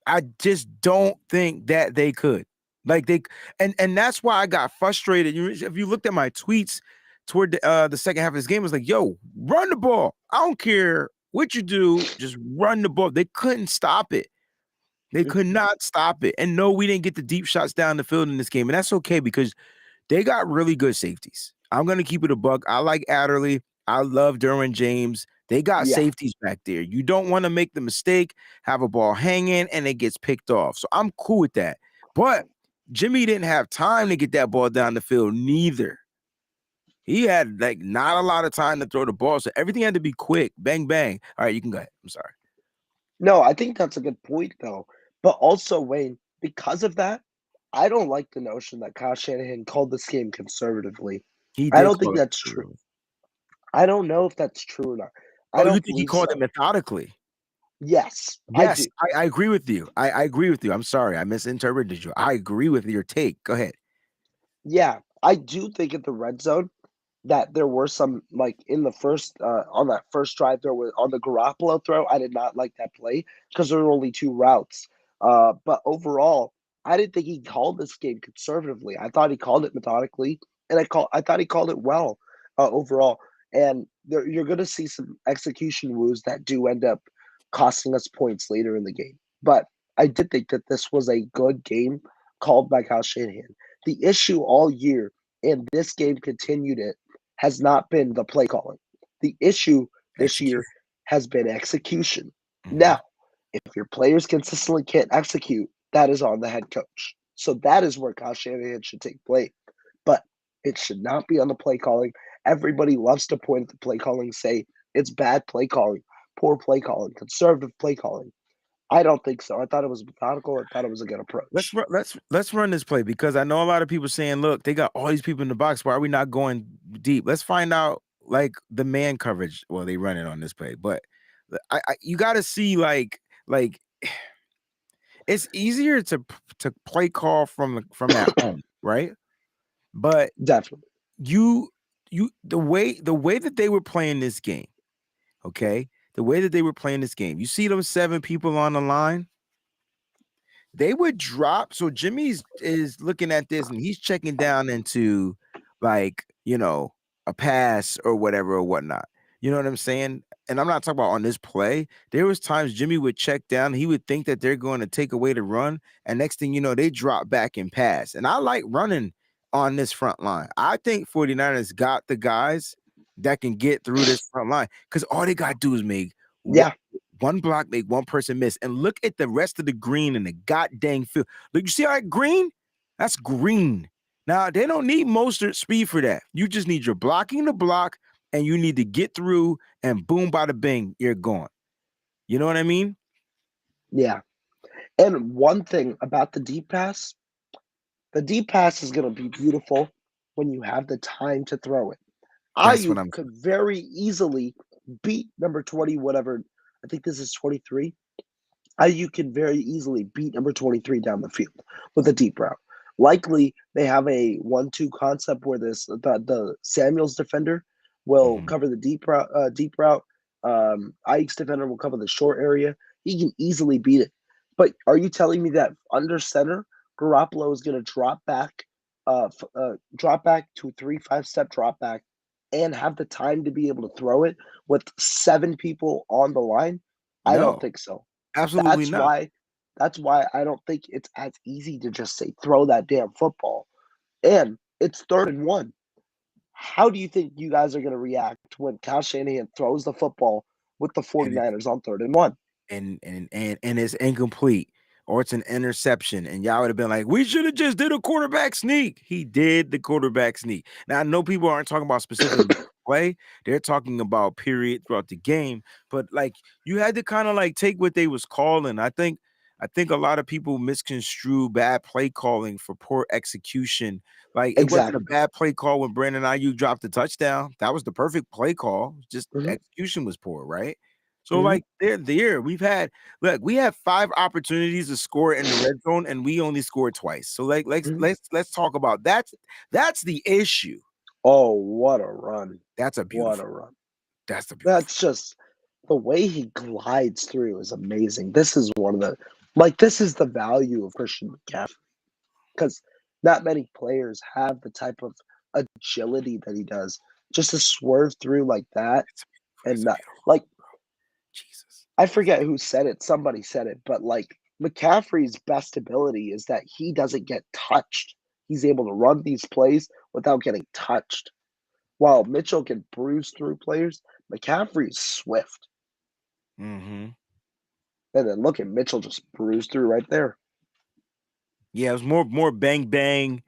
I just don't think that they could. Like and that's why I got frustrated. If you looked at my tweets toward the second half of this game, it was like, yo, run the ball. I don't care what you do, just run the ball. They couldn't stop it. They could not stop it. And no, we didn't get the deep shots down the field in this game. And that's okay because they got really good safeties. I'm going to keep it a buck. I like Adderley. I love Derwin James. They got safeties back there. You don't want to make the mistake, have a ball hanging, and it gets picked off. So I'm cool with that. But Jimmy didn't have time to get that ball down the field neither. He had like not a lot of time to throw the ball. So everything had to be quick. Bang, bang. All right, you can go ahead. I'm sorry. No, I think that's a good point, though. But also, Wayne, because of that, I don't like the notion that Kyle Shanahan called this game conservatively. I don't think that's true. I don't know if that's true or not. Oh, you think he called it methodically? Yes. Yes, I agree with you. I agree with you. I'm sorry. I misinterpreted you. I agree with your take. Go ahead. Yeah, I do think at the red zone that there were some, like, in the first on that first drive there was on the Garoppolo throw. I did not like that play because there were only 2 routes. But overall, I didn't think he called this game conservatively. I thought he called it methodically, and I thought he called it well overall. And you're going to see some execution woos that do end up costing us points later in the game. But I did think that this was a good game called by Kyle Shanahan. The issue all year, and this game continued it, has not been the play calling. The issue this year has been execution. Now, if your players consistently can't execute, that is on the head coach. So that is where Kyle Shanahan should take blame. But it should not be on the play calling. Everybody loves to point at the play calling, say it's bad play calling, poor play calling, conservative play calling. I don't think so. I thought it was methodical. I thought it was a good approach. Let's run this play because I know a lot of people saying, look, they got all these people in the box. Why are we not going deep? Let's find out like the man coverage. Well, they run it on this play, but you got to see like it's easier to play call from at home, right? But definitely the way that they were playing this game, okay? The way that they were playing this game, you see those 7 people on the line, they would drop. So Jimmy is looking at this and he's checking down into like, a pass or whatever or whatnot. You know what I'm saying? And I'm not talking about on this play. There was times Jimmy would check down. He would think that they're going to take away the run. And next thing you know, they drop back and pass. And I like running on this front line. I think 49ers got the guys that can get through this front line because all they got to do is make one block, make one person miss. And look at the rest of the green in the goddamn field. Look, you see all that green? That's green. Now, they don't need Mostert speed for that. You just need your blocking the block, and you need to get through, and boom, bada bing, you're gone. You know what I mean? Yeah. And one thing about the deep pass is going to be beautiful when you have the time to throw it. Ayuk could very easily beat number 20, whatever. I think this is 23. Ayuk can very easily beat number 23 down the field with a deep route. Likely, they have a 1-2 concept where the Samuels defender will cover the deep route. Ayuk's defender will cover the short area. He can easily beat it. But are you telling me that under center, Garoppolo is going to drop back to a 3-5 step drop back and have the time to be able to throw it with 7 people on the line? I don't think so. Absolutely not. That's why I don't think it's as easy to just say throw that damn football. And it's 3rd and 1. How do you think you guys are going to react when Kyle Shanahan throws the football with the 49ers on 3rd and 1? And it's incomplete. or it's an interception, and y'all would have been like, we should have just did a quarterback sneak. He did the quarterback sneak. Now, I know people aren't talking about specifically play. They're talking about period throughout the game, but like you had to kind of like take what they was calling. I think a lot of people misconstrue bad play calling for poor execution. Like it wasn't a Exactly. bad play call when Brandon Ayuk dropped the touchdown. That was the perfect play call. Just Mhm, execution was poor, right? So mhm, like they're there. We have 5 opportunities to score in the red zone, and we only scored twice. So like mhm. let's talk about that's the issue. Oh, what a run. That's a What a beautiful. run. That's a beautiful. That's just the way he glides through is amazing. This is one of the like this is the value of Christian McCaffrey because not many players have the type of agility that he does. Just to swerve through like that and It's a not beautiful. like Jesus. I forget who said it. Somebody said it, but like McCaffrey's best ability is that he doesn't get touched. He's able to run these plays without getting touched. While Mitchell can bruise through players, McCaffrey's swift. Mm-hmm. And then look at Mitchell just bruised through right there. Yeah, it was more bang bang,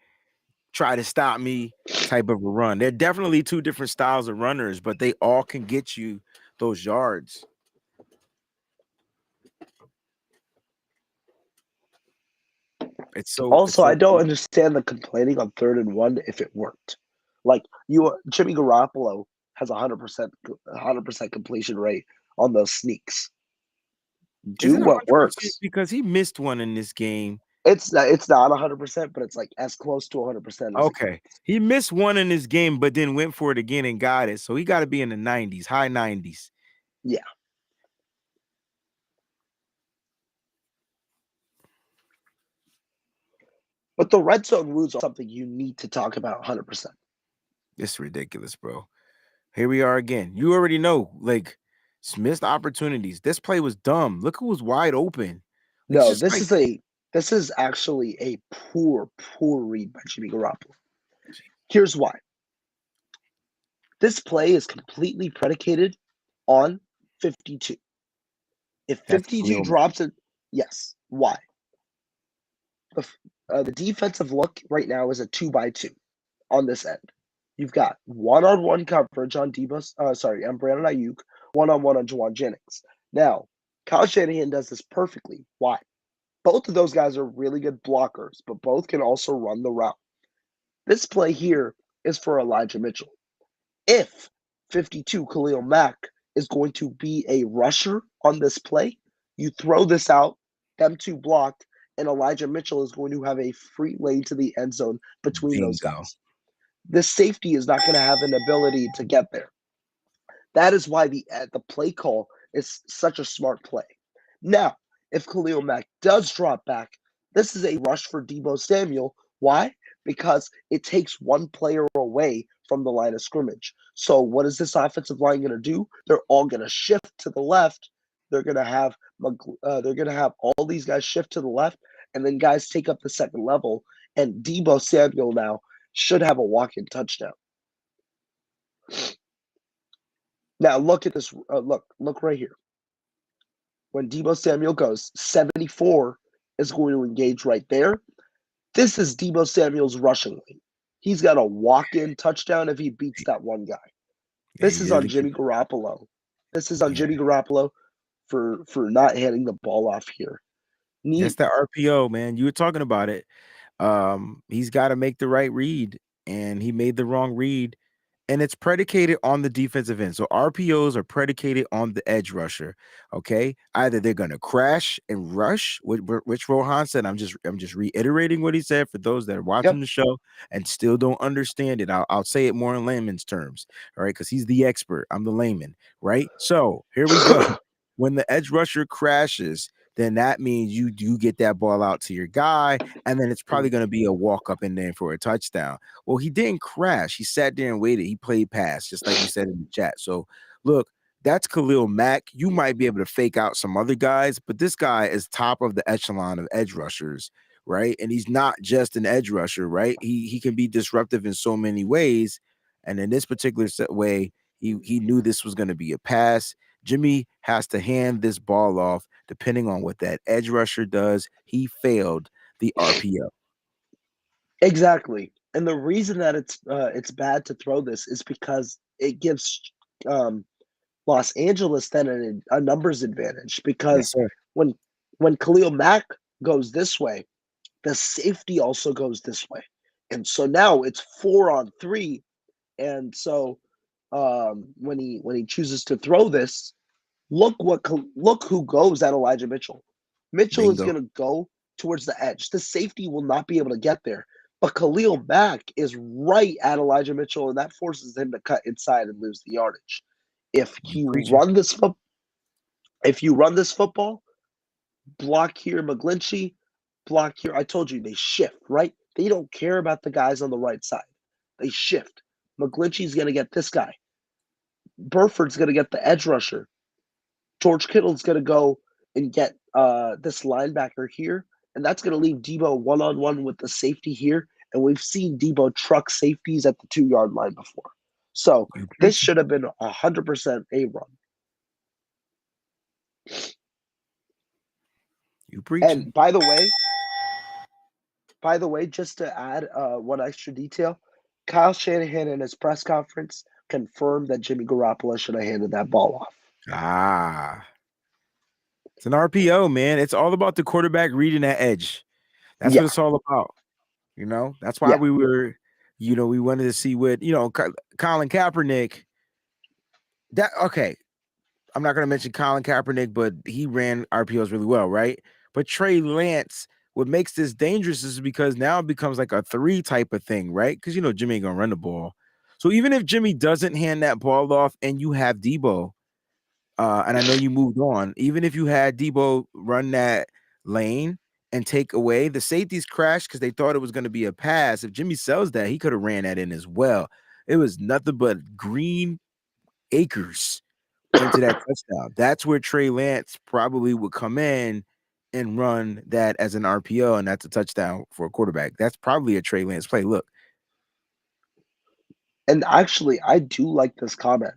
try to stop me type of a run. They're definitely 2 different styles of runners, but they all can get you those yards. It's Also, I so don't cool. understand the complaining on 3rd and 1 if it worked. Like Jimmy Garoppolo has 100% completion rate on those sneaks. Is Do it what 100% works. because he missed one in this game? It's not 100%, but it's like as close to 100% as it Okay. gets. He missed one in this game, but then went for it again and got it. So he got to be in the 90s, high 90s. Yeah. But the red zone rules are something you need to talk about 100%. It's ridiculous, bro. Here we are again. You already know, like, missed opportunities. This play was dumb. Look who was wide open. Like, it's No, just like, this is actually a poor read by Jimmy Garoppolo. Here's why. This play is completely predicated on 52. If that's 52 Khalil Mack. drops it, yes. Why? The defensive look right now is a 2-by-2 on this end. You've got one-on-one coverage on on Brandon Ayuk, one-on-one on Juwan Jennings. Now, Kyle Shanahan does this perfectly. Why? Both of those guys are really good blockers, but both can also run the route. This play here is for Elijah Mitchell. If 52 Khalil Mack is going to be a rusher on this play, you throw this out, them 2 blocked, and Elijah Mitchell is going to have a free lane to the end zone between those Bingo. guys. This safety is not going to have an ability to get there. That is why the play call is such a smart play. Now, if Khalil Mack does drop back, this is a rush for Deebo Samuel. Why? Because it takes one player away from the line of scrimmage. So what is this offensive line going to do? They're all going to shift to the left. They're going to have all these guys shift to the left, and then guys take up the second level. And Deebo Samuel now should have a walk-in touchdown. Now look at this. Look right here. When Deebo Samuel goes, 74 is going to engage right there. This is Deebo Samuel's rushing lane. He's got a walk-in touchdown if he beats that one guy. Yeah, This he is did it on again. Jimmy Garoppolo. This is on Yeah. Jimmy Garoppolo for not handing the ball off here. That's the RPO, man. You were talking about it. He's got to make the right read, and he made the wrong read. And it's predicated on the defensive end. So RPOs are predicated on the edge rusher. Okay, either they're gonna crash and rush, which Rohan said. I'm just reiterating what he said for those that are watching Yep. the show and still don't understand it. I'll say it more in layman's terms. All right, because he's the expert. I'm the layman. Right. So here we go. When the edge rusher crashes, then that means you do get that ball out to your guy, and then it's probably going to be a walk up in there for a touchdown. Well, he didn't crash. He sat there and waited. He played pass, just like you said in the chat. So, look, that's Khalil Mack. You might be able to fake out some other guys, but this guy is top of the echelon of edge rushers, right? And he's not just an edge rusher, right? He can be disruptive in so many ways. And in this particular way, he knew this was going to be a pass. Jimmy has to hand this ball off depending on what that edge rusher does. He failed the RPO. Exactly. And the reason that it's bad to throw this is because it gives Los Angeles then a numbers advantage, because Yes, when Khalil Mack goes this way, the safety also goes this way. And so now it's 4-on-3. And so when he chooses to throw this, look who goes at Elijah Mitchell. Mitchell is bingo. going to go towards the edge. The safety will not be able to get there. But Khalil Mack is right at Elijah Mitchell, and that forces him to cut inside and lose the yardage. If you run this football, block here, McGlinchey, block here. I told you they shift, right? They don't care about the guys on the right side. They shift. McGlinchey's going to get this guy. Burford's going to get the edge rusher. George Kittle's going to go and get this linebacker here, and that's going to leave Debo one-on-one with the safety here. And we've seen Debo truck safeties at the 2-yard line before. So this should have been 100% a run. You preaching. And by the way, just to add one extra detail, Kyle Shanahan in his press conference confirmed that Jimmy Garoppolo should have handed that ball off. It's an RPO, man. It's all about the quarterback reading that edge. That's what it's all about. That's why we were, we wanted to see what, Colin Kaepernick. I'm not going to mention Colin Kaepernick, but he ran RPOs really well, right? But Trey Lance, what makes this dangerous is because now it becomes like a 3 type of thing, right? Because, Jimmy ain't going to run the ball. So even if Jimmy doesn't hand that ball off and you have Debo, and I know you moved on, even if you had Debo run that lane and take away, the safeties crashed because they thought it was going to be a pass. If Jimmy sells that, he could have ran that in as well. It was nothing but green acres into that touchdown. That's where Trey Lance probably would come in and run that as an RPO, and that's a touchdown for a quarterback. That's probably a Trey Lance play. Look. And actually, I do like this comment.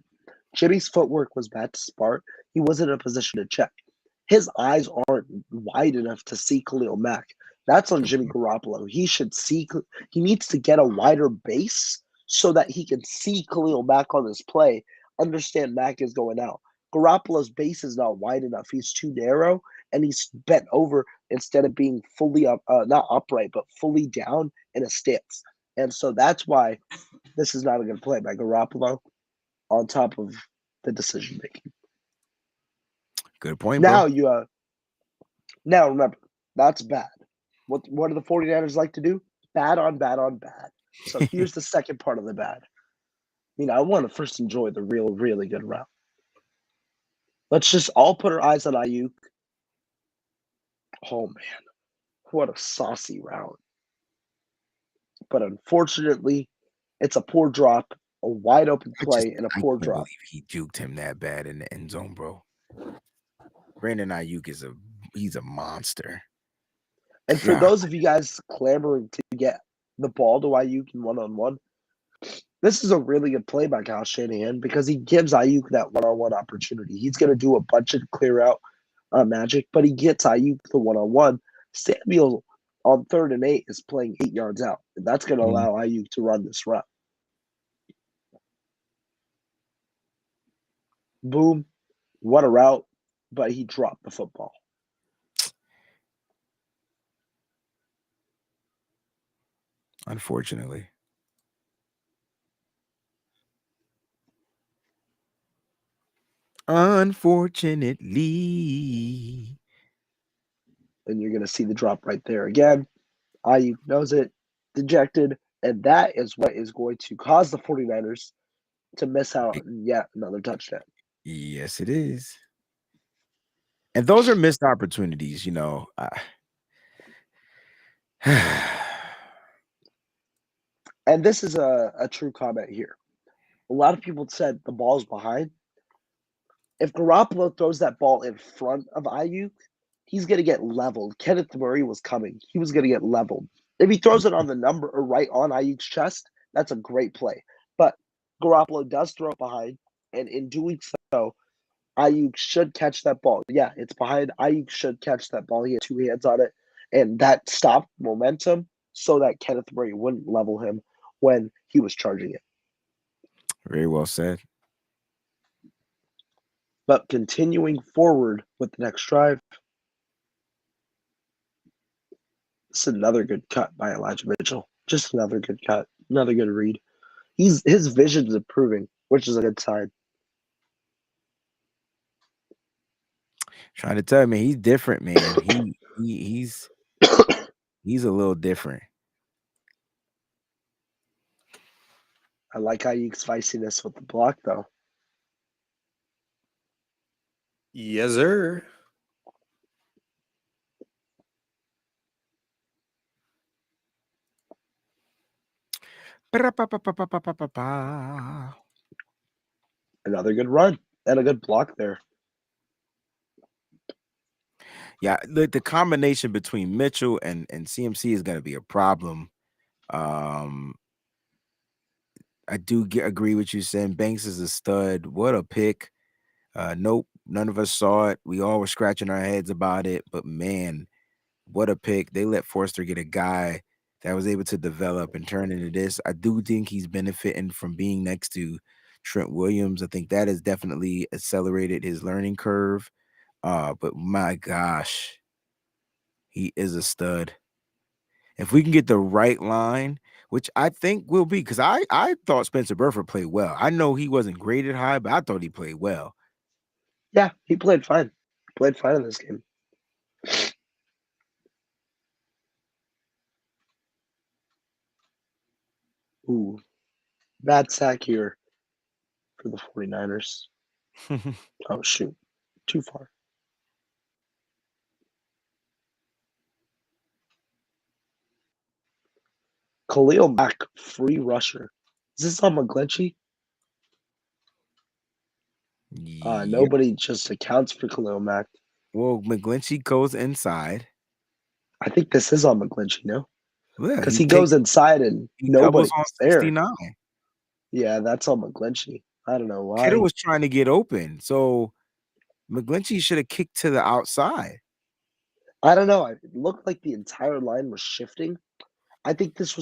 Jimmy's footwork was bad to start. He wasn't in a position to check. His eyes aren't wide enough to see Khalil Mack. That's on Jimmy Garoppolo. He needs to get a wider base so that he can see Khalil Mack on this play, understand Mack is going out. Garoppolo's base is not wide enough. He's too narrow, and he's bent over instead of being fully up, not upright, but fully down in a stance. And so that's why this is not a good play by Garoppolo on top of the decision making. Good point, bro. Now remember, that's bad. What do the 49ers like to do? Bad on bad on bad. So here's the second part of the bad. I want to first enjoy the really good route. Let's just all put our eyes on Ayuk. Oh, man. What a saucy route. But unfortunately, it's a poor drop, a wide open play, and a poor drop. He juked him that bad in the end zone, bro. Brandon Ayuk he's a monster. And for those of you guys clamoring to get the ball to Ayuk in one-on-one, this is a really good play by Kyle Shanahan because he gives Ayuk that one-on-one opportunity. He's going to do a bunch of clear out magic, but he gets Ayuk the one-on-one. Samuel on 3rd and 8 is playing 8 yards out, and that's going to allow Ayuk to run this route. Boom. What a route, but he dropped the football. Unfortunately. Unfortunately. And you're going to see the drop right there again. Ayuk knows it, dejected, and that is what is going to cause the 49ers to miss out on yet another touchdown. Yes, it is. And those are missed opportunities, And this is a true comment here. A lot of people said the ball's behind. If Garoppolo throws that ball in front of Ayuk, he's going to get leveled. Kenneth Murray was coming. He was going to get leveled. If he throws it on the number or right on Ayuk's chest, that's a great play. But Garoppolo does throw it behind, and in doing so, Ayuk should catch that ball. Yeah, it's behind. Ayuk should catch that ball. He had 2 hands on it, and that stopped momentum so that Kenneth Murray wouldn't level him when he was charging it. Very well said. But continuing forward with the next drive, this is another good cut by Elijah Mitchell. Just another good cut, another good read. His vision's improving, which is a good sign. Trying to tell me he's different, man. He's a little different. I like Ayuk's feistiness with the block, though. Yes, sir. Another good run and a good block there. Yeah, look, the combination between Mitchell and CMC is going to be a problem. I do agree with you saying Banks is a stud. What a pick. Nope, none of us saw it. We all were scratching our heads about it, but man, what a pick. They let Forster get a guy that was able to develop and turn into this. I do think he's benefiting from being next to Trent Williams. I think that has definitely accelerated his learning curve. But my gosh, he is a stud. If we can get the right line, which I think will be, because I thought Spencer Burford played well. I know he wasn't graded high, but I thought he played well. Yeah, he played fine. Played fine in this game. Ooh, bad sack here for the 49ers. Oh, shoot. Too far. Khalil Mack, free rusher. Is this on McGlinchey? Yep. Nobody just accounts for Khalil Mack. Well, McGlinchey goes inside. I think this is on McGlinchey, no? Yeah, Because he goes inside and nobody's on there. 69. Yeah, that's on McGlinchey. I don't know why. Kittle was trying to get open, so McGlinchey should have kicked to the outside. I don't know. It looked like the entire line was shifting. I think this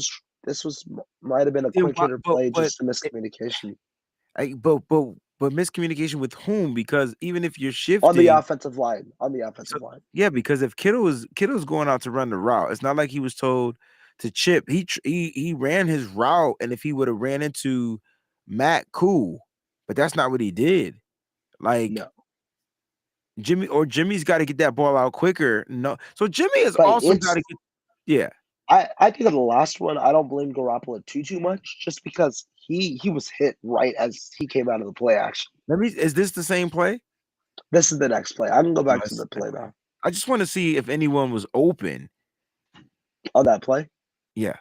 might have been a quick hitter play, just a miscommunication. But miscommunication with whom? Because even if you're shifting on the offensive line, yeah, because if Kittle's going out to run the route, it's not like he was told to chip. He ran his route, and if he would have ran into Matt, cool, but that's not what he did. Like No. Jimmy's got to get that ball out quicker. No, so Jimmy has But also got to get. Yeah, I think of the last one, I don't blame Garoppolo too much, just because he was hit right as he came out of the play action. Is this the same play? This is the next play. I can go back to the play now. I just want to see if anyone was open on that play. Yeah,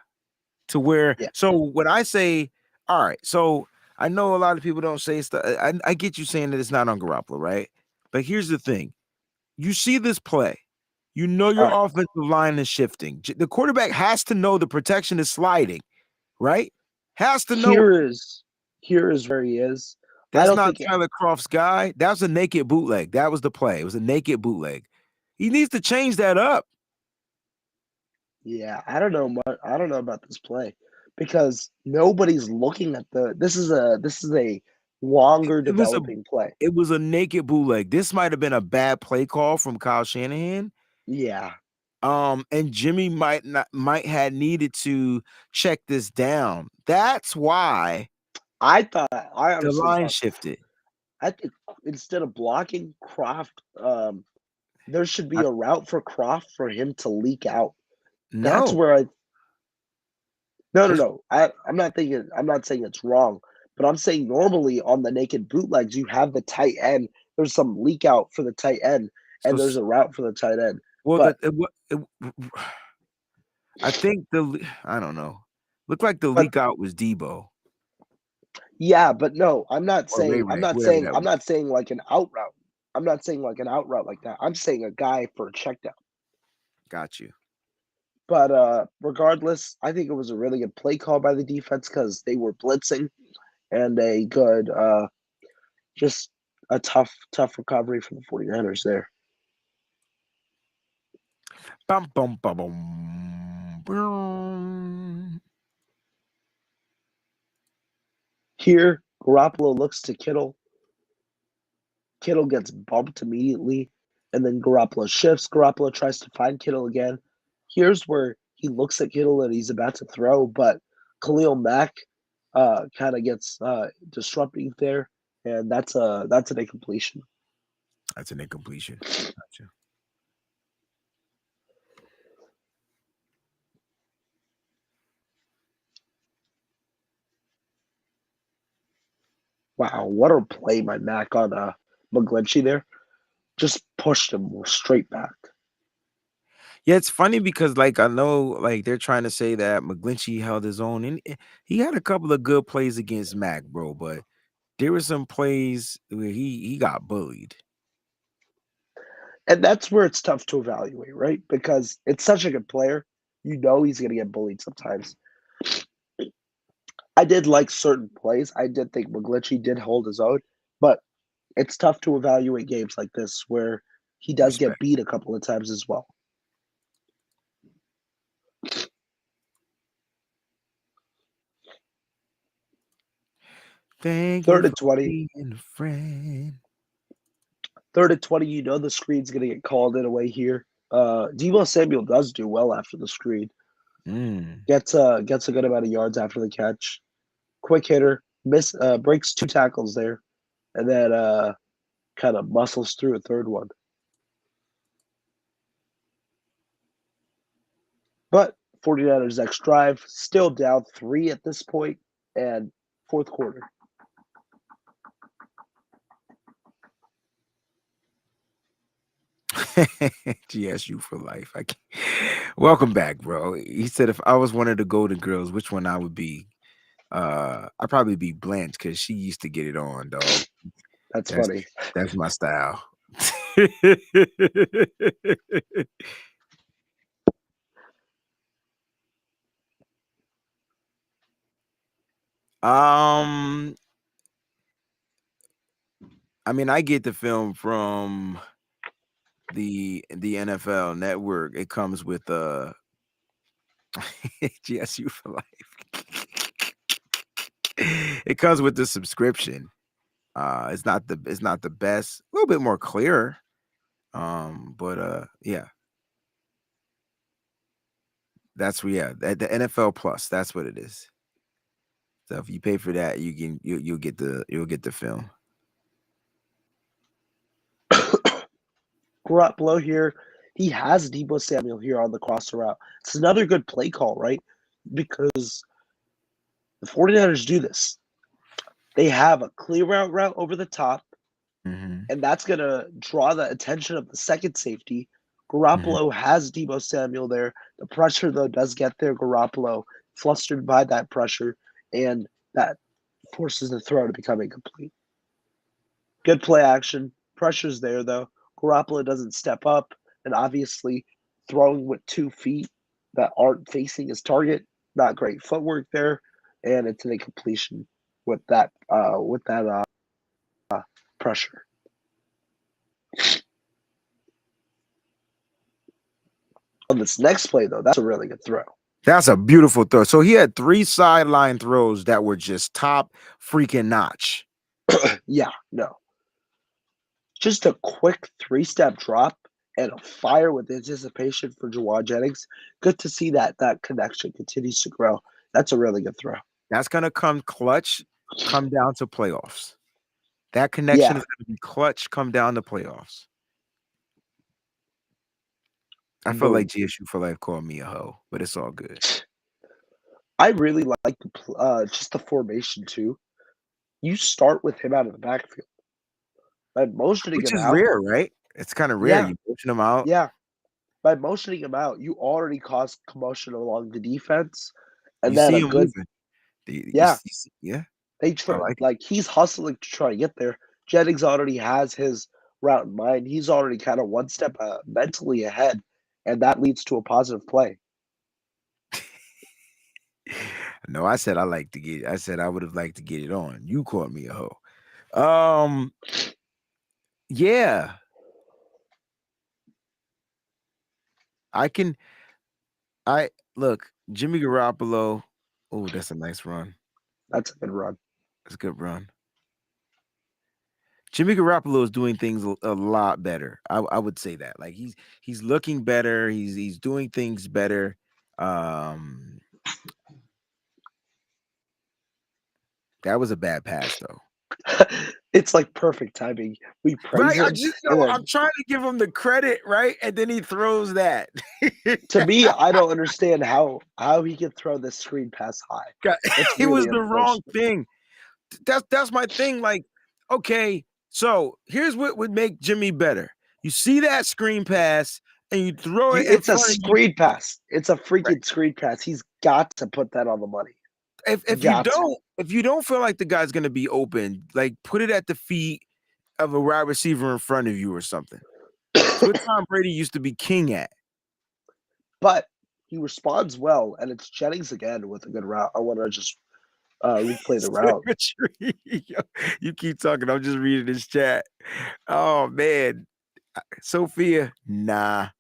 to where. Yeah. So when I say, all right, so I know a lot of people don't say stuff. I get you saying that it's not on Garoppolo, right? But here's the thing: you see this play. You know your offensive line is shifting. The quarterback has to know the protection is sliding, right? Has to know. Here is where he is. That's not Tyler Kroft's guy. That was a naked bootleg. That was the play. It was a naked bootleg. He needs to change that up. Yeah, I don't know about this play because nobody's looking at this is a longer developing play. It was a naked bootleg. This might have been a bad play call from Kyle Shanahan. Yeah. And Jimmy might have needed to check this down. That's why I honestly the line shifted. I think instead of blocking Kroft, there should be a route for Kroft for him to leak out. No. That's where No. I'm not saying it's wrong, but I'm saying normally on the naked bootlegs, you have the tight end. There's some leak out for the tight end, and there's a route for the tight end. Well, I think I don't know. Looked like the leak out was Debo. Yeah, but no, I'm not saying like an out route. I'm not saying like an out route like that. I'm saying a guy for a check down. Got you. But regardless, I think it was a really good play call by the defense because they were blitzing, and a good just a tough recovery for the 49ers there. Bum, bum, bum, bum, boom. Here, Garoppolo looks to Kittle. Kittle gets bumped immediately, and then Garoppolo shifts. Garoppolo tries to find Kittle again. Here's where he looks at Kittle and he's about to throw, but Khalil Mack kind of gets disrupting there, and that's an incompletion. That's an incompletion. Gotcha. Wow, what a play by Mack on McGlinchey there. Just pushed him straight back. Yeah, it's funny because like I know like they're trying to say that McGlinchey held his own, and he had a couple of good plays against Mac, bro. But there were some plays where he got bullied. And that's where it's tough to evaluate, right? Because it's such a good player. You know he's going to get bullied sometimes. I did like certain plays. I did think McGlinchey did hold his own, but it's tough to evaluate games like this where he does get beat a couple of times as well. Thank Third you and 20. Being a friend. 3rd and 20, you know the screen's going to get called in a way here. Deebo Samuel does do well after the screen. Gets a good amount of yards after the catch. Quick hitter, breaks 2 tackles there, and then kind of muscles through a third one. But 49ers next drive, still down 3 at this point, and 4th quarter. GSU for life. I can't. Welcome back, bro. He said if I was one of the Golden Girls, which one I would be? I'd probably be Blanche because she used to get it on, dog. That's funny. That's my style. I mean, I get the film from the NFL Network. It comes with GSU for life. It comes with the subscription. It's not the best. A little bit more clear. But yeah. That's the NFL Plus. That's what it is. So if you pay for that, you'll get the film. Garoppolo here. He has Deebo Samuel here on the crosser route. It's another good play call, right? Because the 49ers do this. They have a clear route over the top, and that's going to draw the attention of the second safety. Garoppolo has Deebo Samuel there. The pressure, though, does get there. Garoppolo flustered by that pressure, and that forces the throw to become incomplete. Good play action. Pressure's there, though. Garoppolo doesn't step up, and obviously throwing with 2 feet that aren't facing his target. Not great footwork there, and it's an incompletion with that pressure. On this next play, though, that's a really good throw. That's a beautiful throw. So he had 3 sideline throws that were just top freaking notch. Yeah, no. Just a quick 3-step drop and a fire with anticipation for Jawan Jennings. Good to see that connection continues to grow. That's a really good throw. That's going to come down to playoffs. That connection is going to be clutch, come down to playoffs. I feel like GSU for life called me a hoe, but it's all good. I really like just the formation too. You start with him out of the backfield. By motioning Which him is out, rare, right? It's kind of rare. Yeah. You motion him out. Yeah. By motioning him out, you already caused commotion along the defense. And you then see a him good moving. Yeah. Yeah. They try, like he's hustling to try to get there. Jennings already has his route in mind. He's already kind of one step mentally ahead, and that leads to a positive play. No, I said I would have liked to get it on. You called me a hoe. Yeah. Look, Jimmy Garoppolo. Oh, that's a nice run. That's a good run. That's a good run. Jimmy Garoppolo is doing things a lot better. I would say that. Like he's looking better. He's doing things better. That was a bad pass though. It's like perfect timing. We praise Right? him, and then, I'm trying to give him the credit, right? And then he throws that. to me, I don't understand how he can throw this screen pass high. God, It's it was really the wrong unfortunate. thing. That's my thing. Like, okay, so here's what would make Jimmy better. You see that screen pass and you throw it in It's a front of you. screen pass. It's a Right. freaking screen pass. He's got to put that on the money. If you don't feel like the guy's gonna be open, like put it at the feet of a wide receiver in front of you or something. It's what Tom Brady used to be king at. But he responds well, and it's Jennings again with a good route. I want to just replay the route. You keep talking. I'm just reading this chat. Oh man, Sophia, nah.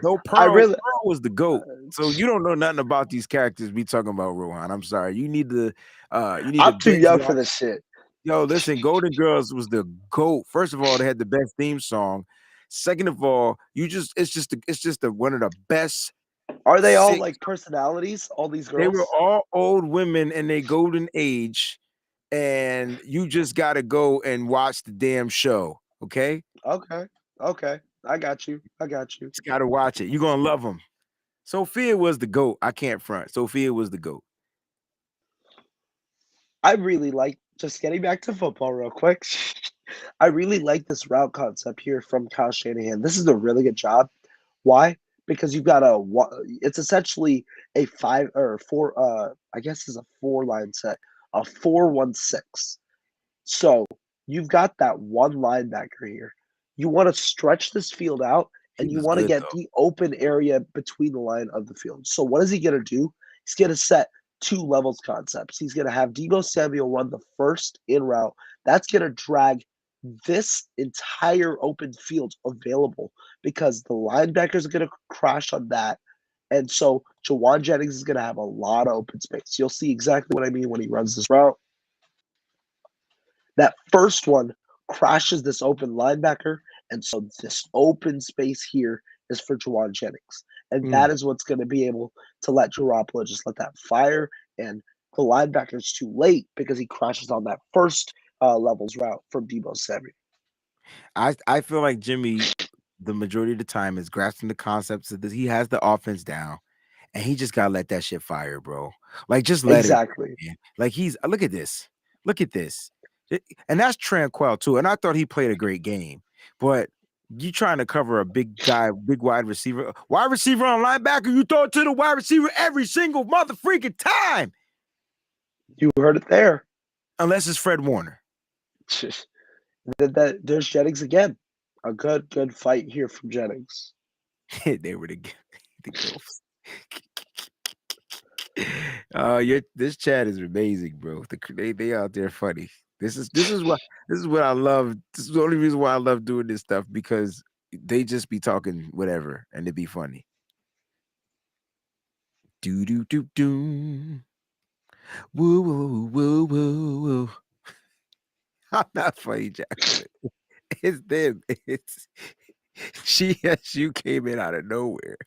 No, Pearl was the GOAT. So you don't know nothing about these characters we talking about, Rohan. I'm sorry. You need to I'm too young for this shit. Yo, listen, Golden Girls was the GOAT. First of all, they had the best theme song. Second of all, it's just one of the best. Are they all like personalities? All these girls? They were all old women in their golden age, and you just got to go and watch the damn show. Okay. Okay. I got you. Just got to watch it. You're gonna love them. Sophia was the GOAT. I can't front. Sophia was the GOAT. I really like, just getting back to football real quick. I really like this route concept here from Kyle Shanahan. This is a really good job. Why? Because you've got it's essentially a 5 or 4, I guess is a 4-line set, a 4-1-6. So you've got that one linebacker here. You want to stretch this field out, and you want to get the open area between the line of the field. So what is he going to do? He's going to set 2 levels concepts. He's going to have Deebo Samuel run the first in route. That's going to drag this entire open field available because the linebackers are going to crash on that. And so Jawan Jennings is going to have a lot of open space. You'll see exactly what I mean when he runs this route. That first one crashes this open linebacker, and so this open space here is for Jawan Jennings. And that is what's going to be able to let Garoppolo just let that fire, and the linebacker's too late because he crashes on that first levels route from Deebo Samuel. I feel like Jimmy, the majority of the time, is grasping the concepts of this. He has the offense down, and he just gotta let that shit fire, bro. Like just let it. Like look at this. Look at this. And that's Tranquil too. And I thought he played a great game, but you trying to cover a big guy, big wide receiver on linebacker, you throw it to the wide receiver every single mother freaking time. You heard it there. Unless it's Fred Warner. There's Jennings again. A good fight here from Jennings. They were the ghosts. This chat is amazing, bro. They out there funny. This is what I love. This is the only reason why I love doing this stuff, because they just be talking whatever and it be funny. Do do do do. Woo woo woo woo woo. I'm not funny, Jacqueline. It's them. It's GSU came in out of nowhere.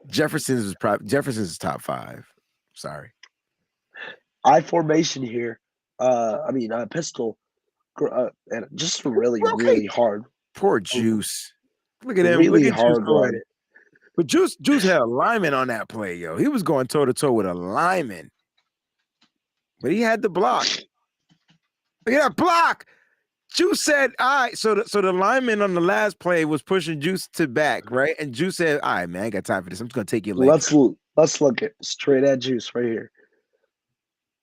Jefferson's top 5. Sorry. I formation here. Pistol, and just really hard. Poor Juice. Look at him. Really Look at hard Juice run. But Juice had a lineman on that play, yo. He was going toe to toe with a lineman, but he had the block. Look at that block. Juice said, "All right." So the lineman on the last play was pushing Juice to back, right? And Juice said, "All right, man, I ain't got time for this. I'm just gonna take your leg." Let's look at straight at Juice right here.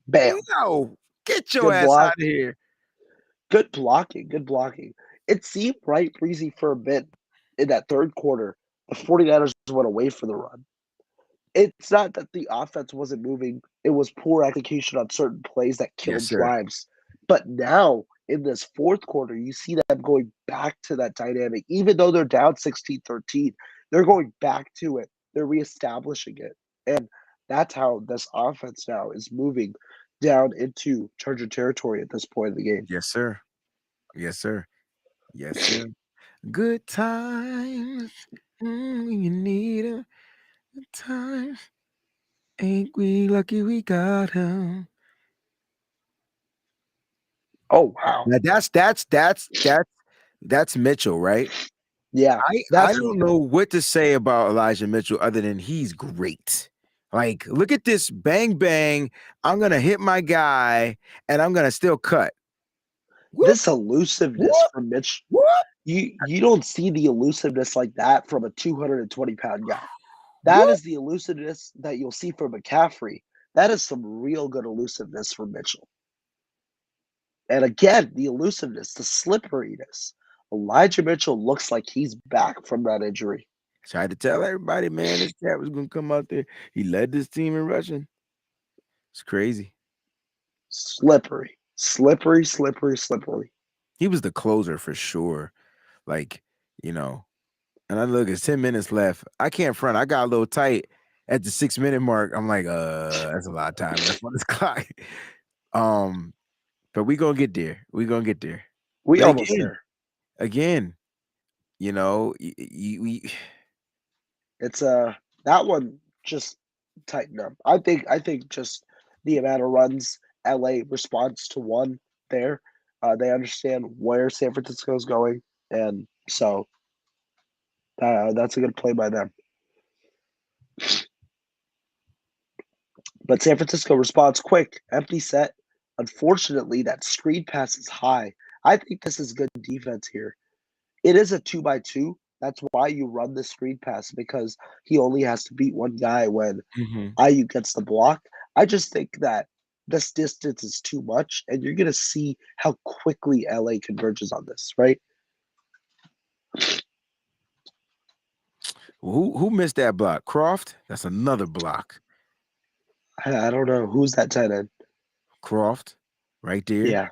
Bam! No, get your ass out of here. Good blocking. It seemed right breezy for a bit in that third quarter. The 49ers went away for the run. It's not that the offense wasn't moving. It was poor execution on certain plays that killed drives. But now in this fourth quarter, you see them going back to that dynamic. Even though they're down 16-13, they're going back to it. They're reestablishing it. And that's how this offense now is moving down into Charger territory at this point in the game. Yes, sir. Yes, sir. Yes, sir. Good times when you need 'em. Good times. Ain't we lucky we got 'em? Oh, wow. Now that's Mitchell, right? Yeah, I that's don't know what to say about Elijah Mitchell other than he's great. Like, look at this bang bang. I'm gonna hit my guy and I'm gonna still cut. Whoop, this elusiveness whoop, from Mitch. whoop, You don't see the elusiveness like that from a 220-pound guy. That whoop. is the elusiveness that you'll see from McCaffrey. That is some real good elusiveness from Mitchell. And again, the elusiveness, the slipperiness. Elijah Mitchell looks like he's back from that injury. Tried to tell everybody, man, this cat was gonna come out there. He led this team in rushing. It's crazy. Slippery, slippery, slippery, slippery. He was the closer for sure. Like, you know, and I look, it's 10 minutes left. I can't front. I got a little tight at the 6-minute mark. I'm like, that's a lot of time left on this clock. But we gonna get there. We gonna get there. We But almost there. again, you know, we It's that one just tightened up. I think just the amount of runs LA responds to one there. They understand where San Francisco is going, and so that's a good play by them. But San Francisco responds quick, empty set. Unfortunately, that screen pass is high. I think this is good defense here. It is a 2x2. That's why you run the screen pass, because he only has to beat one guy when IU gets the block. I just think that this distance is too much, and you're going to see how quickly LA converges on this, right? who missed that block? Croft? That's another block. I don't know. Who's that tight end? Croft, right there.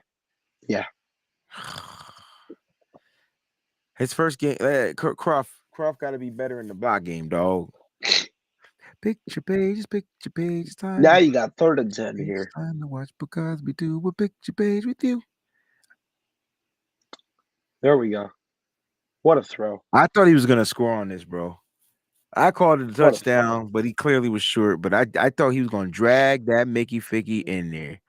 Yeah. His first game, Croft got to be better in the block game, dog. Picture pages, time. Now you got 3rd and 10 here. Time to watch because we do a picture page with you. There we go. What a throw. I thought he was going to score on this, bro. I called it a touchdown, but he clearly was short. But I thought he was going to drag that Mickey Ficky in there.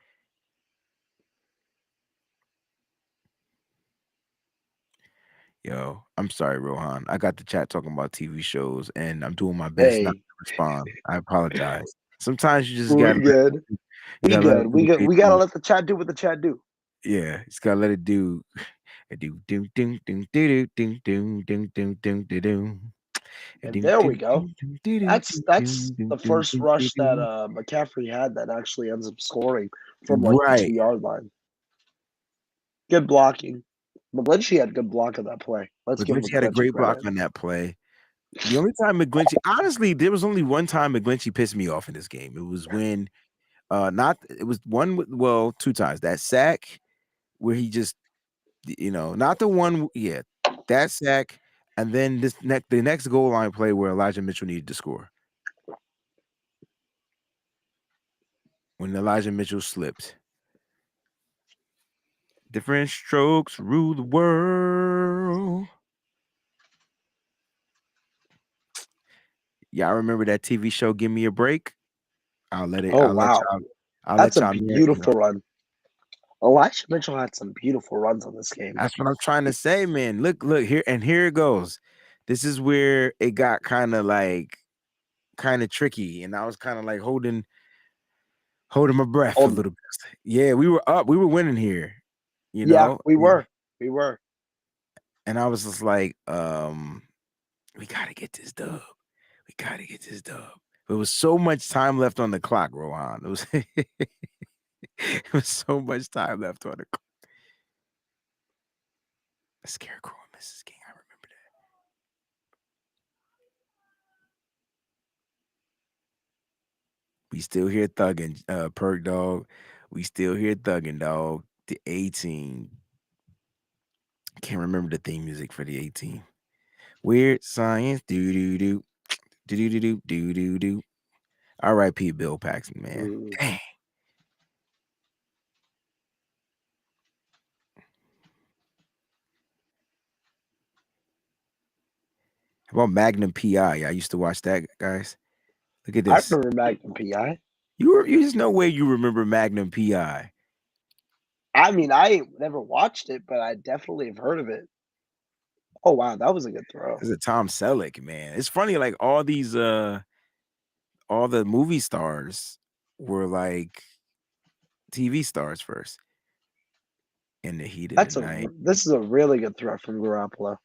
Yo, I'm sorry, Rohan. I got the chat talking about TV shows, and I'm doing my best not to respond. I apologize. Sometimes you just got to. Good. We gotta let the chat do what the chat do. Yeah, it's gotta let it do. And there we go. That's the first rush that McCaffrey had that actually ends up scoring from like the 2-yard line. Good blocking. McGlinchey had good block on that play. McGlinchey had a great block on that play. The only time McGlinchey, honestly, there was only one time McGlinchey pissed me off in this game. It was when, two times. That sack where he just, not the one, that sack, and then the next goal line play where Elijah Mitchell needed to score. When Elijah Mitchell slipped. Different strokes rule the world. Y'all remember that TV show, Give Me a Break? I'll let it. That's a beautiful run. Elijah Mitchell had some beautiful runs on this game. That's what I'm trying to say, man. Look here, and here it goes. This is where it got kind of tricky, and I was kind of like holding my breath a little bit. Yeah, we were up. We were winning here. You know? We were. And I was just like, we gotta get this dub. We gotta get this dub. There was so much time left on the clock, Rohan. It was it was so much time left on the clock. A scarecrow and Mrs. King. I remember that. We still here thugging, Perk Dog. We still here thugging, dog. The 18. Can't remember the theme music for the 18. Weird Science. Do do do do do do do do do. R.I.P. Bill Paxton, man. Dang. How about Magnum P.I.? I used to watch that, guys. Look at I this. remember Magnum P.I. There's no way you remember Magnum P.I. I mean, I ain't never watched it, but I definitely have heard of it. Oh wow, that was a good throw. This is a Tom Selleck, man. It's funny, like all the movie stars were like TV stars first. In the heat of the night. This is a really good throw from Garoppolo.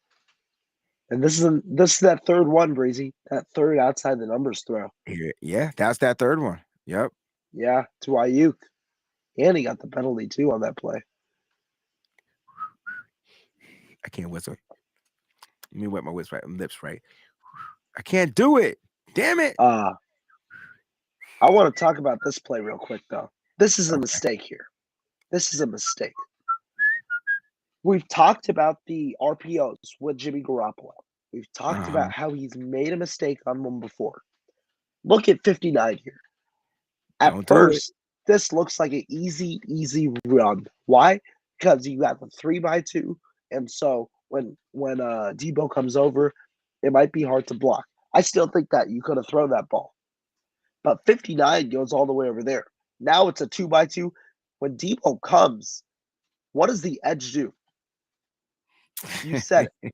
And this is that third one, Breezy. That third outside the numbers throw. Yeah, that's that third one. Yep. Yeah, to Ayuk. And he got the penalty too on that play. I can't whistle. Let me wet my lips right. I can't do it. Damn it. I want to talk about this play real quick, though. This is a mistake here. This is a mistake. We've talked about the RPOs with Jimmy Garoppolo. We've talked about how he's made a mistake on one before. Look at 59 here. At first, this looks like an easy run. Why? Because you got the 3x2, and so when Debo comes over, it might be hard to block. I still think that you could have thrown that ball. But 59 goes all the way over there. Now it's a 2x2. When Debo comes, what does the edge do? You said it.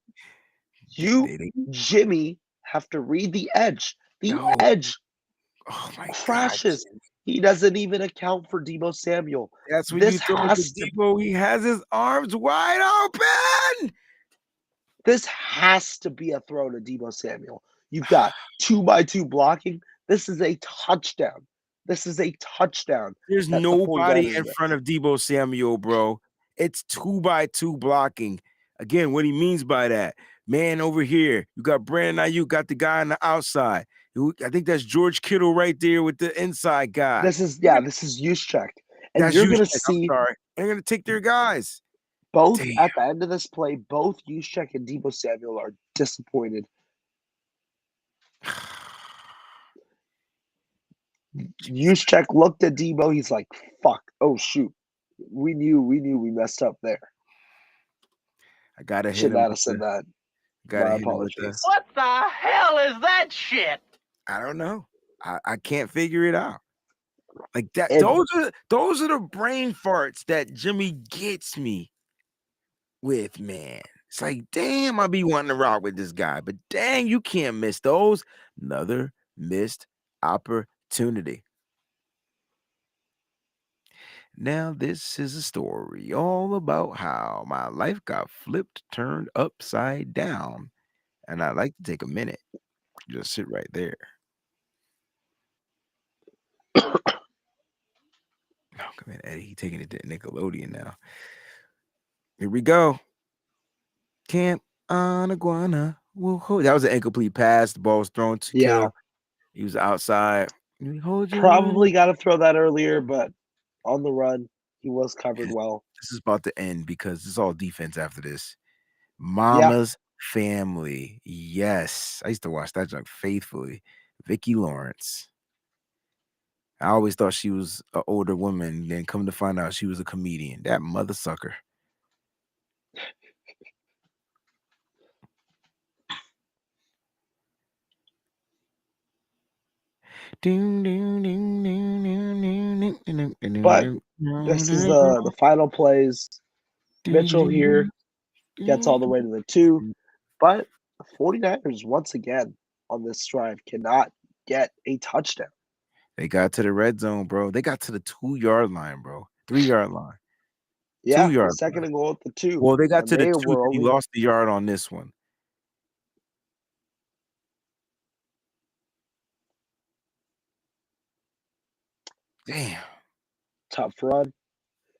Jimmy, have to read the edge. The edge crashes. God. He doesn't even account for Debo Samuel. That's when you throw to Debo. He has his arms wide open. This has to be a throw to Debo Samuel. You've got 2x2 blocking. This is a touchdown. There's nobody in front of Debo Samuel, bro. It's 2x2 blocking. Again, what he means by that, man, over here, you got Brandon Ayuk, got the guy on the outside. I think that's George Kittle right there with the inside guy. This is Juszczyk. And you're going to see. They're going to take their guys. Both at the end of this play, both Juszczyk and Debo Samuel are disappointed. Juszczyk looked at Debo. He's like, "Fuck! Oh shoot! We knew we messed up there." I gotta hit Should him. not have said that. My apologies. What the hell is that shit? I don't know. I can't figure it out. Like that. Those are the brain farts that Jimmy gets me with, man. It's like, damn, I be wanting to rock with this guy, but dang, you can't miss those. Another missed opportunity. Now, this is a story all about how my life got turned upside down. And I'd like to take a minute. Just sit right there. Oh, come on, Eddie. He's taking it to Nickelodeon now. Here we go. Camp on Iguana. That was an incomplete pass. The ball was thrown to Kittle. He was outside. Probably got to throw that earlier, but on the run, he was covered well. This is about to end because it's all defense after this. Mama's Family. Yes. I used to watch that junk faithfully. Vicki Lawrence. I always thought she was an older woman, then come to find out she was a comedian. That mother sucker. But this is the final plays. Mitchell here gets all the way to the 2, but the 49ers once again on this drive cannot get a touchdown. They got to the red zone, bro. They got to the 2-yard line, bro. 3-yard line. Yeah, 2-yard second and goal at the 2. Well, they got to the 2. He lost the yard on this one. Damn. Tough run.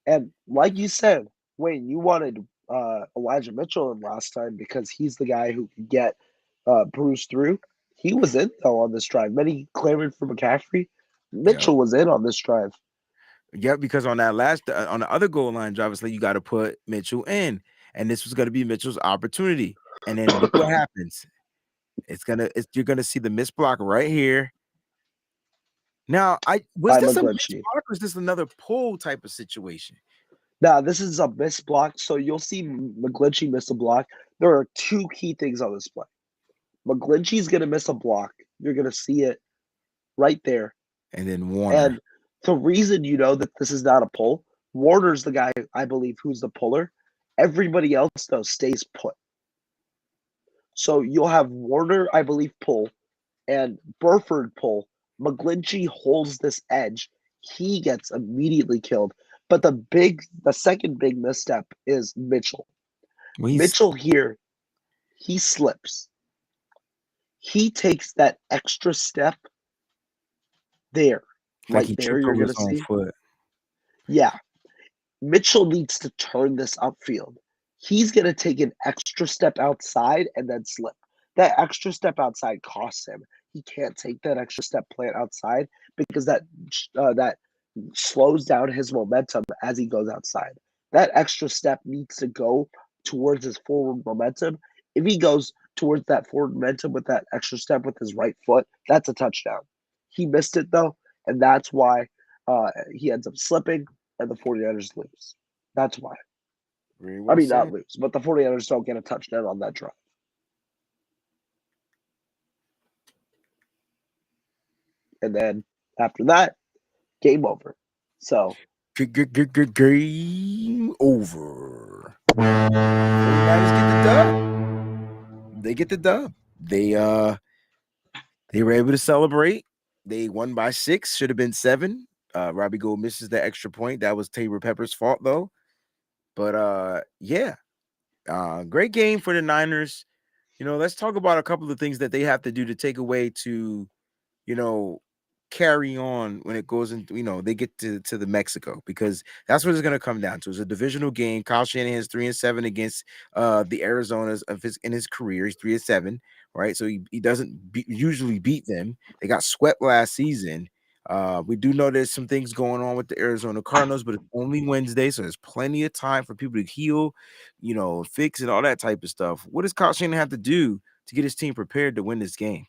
And like you said, Wayne, you wanted Elijah Mitchell in last time because he's the guy who could get Bruce through. He was in, though, on this drive. Many clamored for McCaffrey. Mitchell was in on this drive. Yeah, because on that on the other goal line drive, it's like you got to put Mitchell in. and this was going to be Mitchell's opportunity. And then look what happens. You're gonna see the missed block right here. Now, was this a missed block or is this another pull type of situation? Nah, this is a missed block. So you'll see McGlinchey miss a block. There are two key things on this play. McGlinchey's gonna miss a block. You're gonna see it right there. And then Warner. And the reason you know that this is not a pull, Warner's the guy, I believe, who's the puller. Everybody else, though, stays put. So you'll have Warner, I believe, pull, and Burford pull. McGlinchey holds this edge. He gets immediately killed. But the second big misstep is Mitchell. Mitchell here, he slips. He takes that extra step there. Like right there, you're going to see. Foot. Yeah. Mitchell needs to turn this upfield. He's going to take an extra step outside and then slip. That extra step outside costs him. He can't take that extra step plant outside because that slows down his momentum as he goes outside. That extra step needs to go towards his forward momentum. If he goes towards that forward momentum with that extra step with his right foot, that's a touchdown. He missed it, though, and that's why he ends up slipping, and the 49ers lose. That's why. Not lose, but the 49ers don't get a touchdown on that drive. And then after that, game over. So game over. 49ers get the dub. They get the dub. They were able to celebrate. They won by 6. Should have been 7. Robbie Gould misses the extra point. That was Tabor Pepper's fault, though. But great game for the Niners. Let's talk about a couple of things that they have to do to take away to, carry on when it goes into, they get to the Mexico, because that's what it's going to come down to. It's a divisional game. Kyle Shanahan's 3-7 against the Arizonas in his career. He's 3-7, right? So he doesn't usually beat them. They got swept last season. We do know there's some things going on with the Arizona Cardinals, but it's only Wednesday, so there's plenty of time for people to heal, fix and all that type of stuff. What does Kyle Shanahan have to do to get his team prepared to win this game?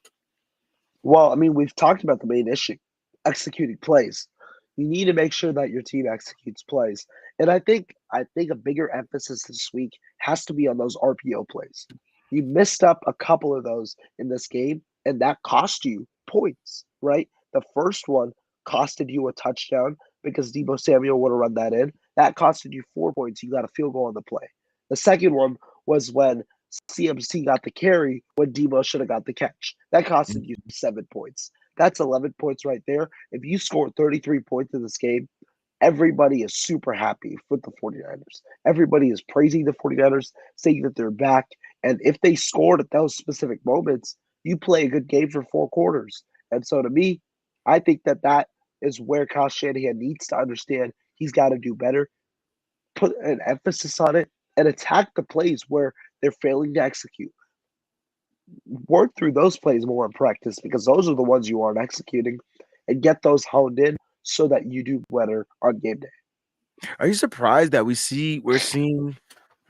Well, we've talked about the main issue, executing plays. You need to make sure that your team executes plays. And I think a bigger emphasis this week has to be on those RPO plays. You missed up a couple of those in this game, and that cost you points, right? The first one costed you a touchdown because Deebo Samuel would have run that in. That costed you 4 points. You got a field goal on the play. The second one was when CMC got the carry when Deebo should have got the catch. That costed you 7 points. That's 11 points right there. If you score 33 points in this game, everybody is super happy with the 49ers. Everybody is praising the 49ers, saying that they're back. And if they scored at those specific moments, you play a good game for 4 quarters. And so to me, I think that is where Kyle Shanahan needs to understand he's got to do better, put an emphasis on it, and attack the plays where they're failing to execute. Work through those plays more in practice, because those are the ones you aren't executing, and get those honed in so that you do better on game day. Are you surprised that we're seeing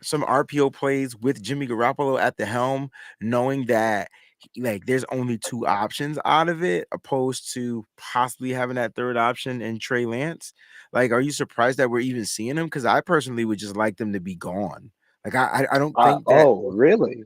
some RPO plays with Jimmy Garoppolo at the helm, knowing that there's only 2 options out of it, opposed to possibly having that third option in Trey Lance? Are you surprised that we're even seeing him? Because I personally would just like them to be gone. I don't think that. Oh, really?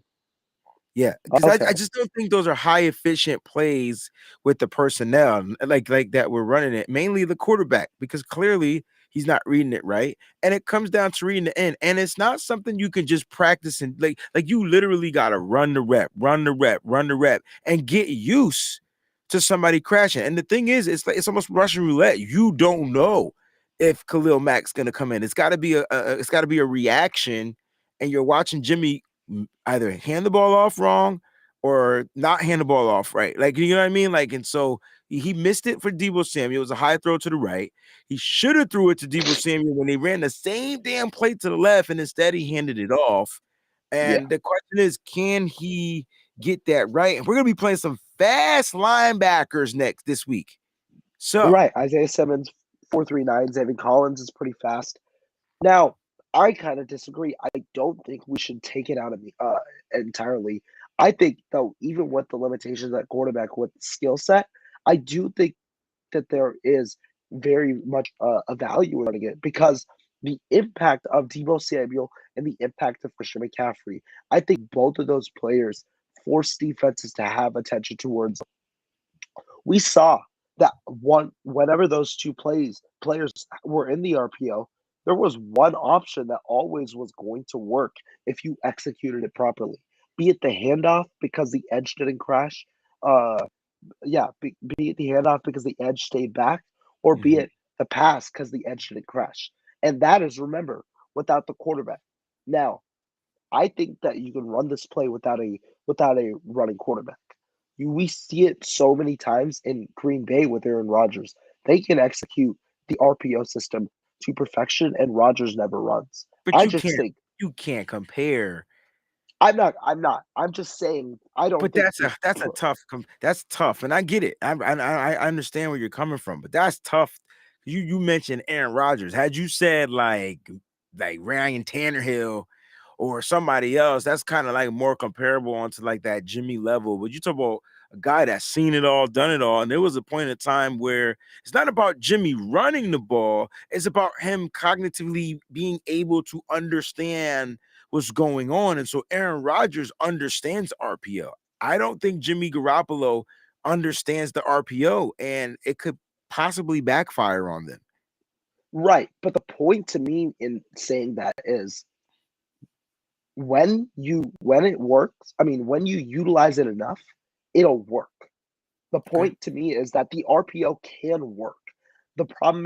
Yeah, because I just don't think those are high efficient plays with the personnel like that we're running it. Mainly the quarterback, because clearly he's not reading it right, and it comes down to reading the end. And it's not something you can just practice and like you literally got to run the rep, and get used to somebody crashing. And the thing is, it's almost Russian roulette. You don't know if Khalil Mack's gonna come in. It's got to be a reaction, and you're watching Jimmy either hand the ball off wrong or not hand the ball off right. You know what I mean? And so he missed it for Deebo Samuel. It was a high throw to the right. He should have threw it to Deebo Samuel when they ran the same damn play to the left, and instead he handed it off. And the question is, can he get that right? And we're going to be playing some fast linebackers this week. So right, Isaiah Simmons, 4.39. Zaven Collins is pretty fast. Now, I kind of disagree. I don't think we should take it out of the entirely. I think though, even with the limitations at quarterback with the skill set, I do think that there is very much a value in running it because the impact of Debo Samuel and the impact of Christian McCaffrey, I think both of those players force defenses to have attention towards. We saw that whenever those two players were in the RPO, there was one option that always was going to work if you executed it properly. Be it the handoff because the edge didn't crash, uh, be it the handoff because the edge stayed back, or be Mhm. it the pass because the edge didn't crash. And that is, remember, without the quarterback. Now, I think that you can run this play without a running quarterback. We see it so many times in Green Bay with Aaron Rodgers. They can execute the RPO system to perfection, and Rodgers never runs. But I just think you can't compare. I'm just saying I don't But think that's a tough that's tough, and I get it. I understand where you're coming from, but that's tough. You mentioned Aaron Rodgers. Had you said like Ryan Tannehill or somebody else, that's kind of like more comparable onto like that Jimmy level. But you talk about a guy that's seen it all, done it all, and there was a point in time where it's not about Jimmy running the ball; it's about him cognitively being able to understand what's going on. And so Aaron Rodgers understands RPO. I don't think Jimmy Garoppolo understands the RPO, and it could possibly backfire on them. right. But the point to me in saying that is when it works, I mean when you utilize it enough, it'll work. The Okay. point to me is that the RPO can work. The problem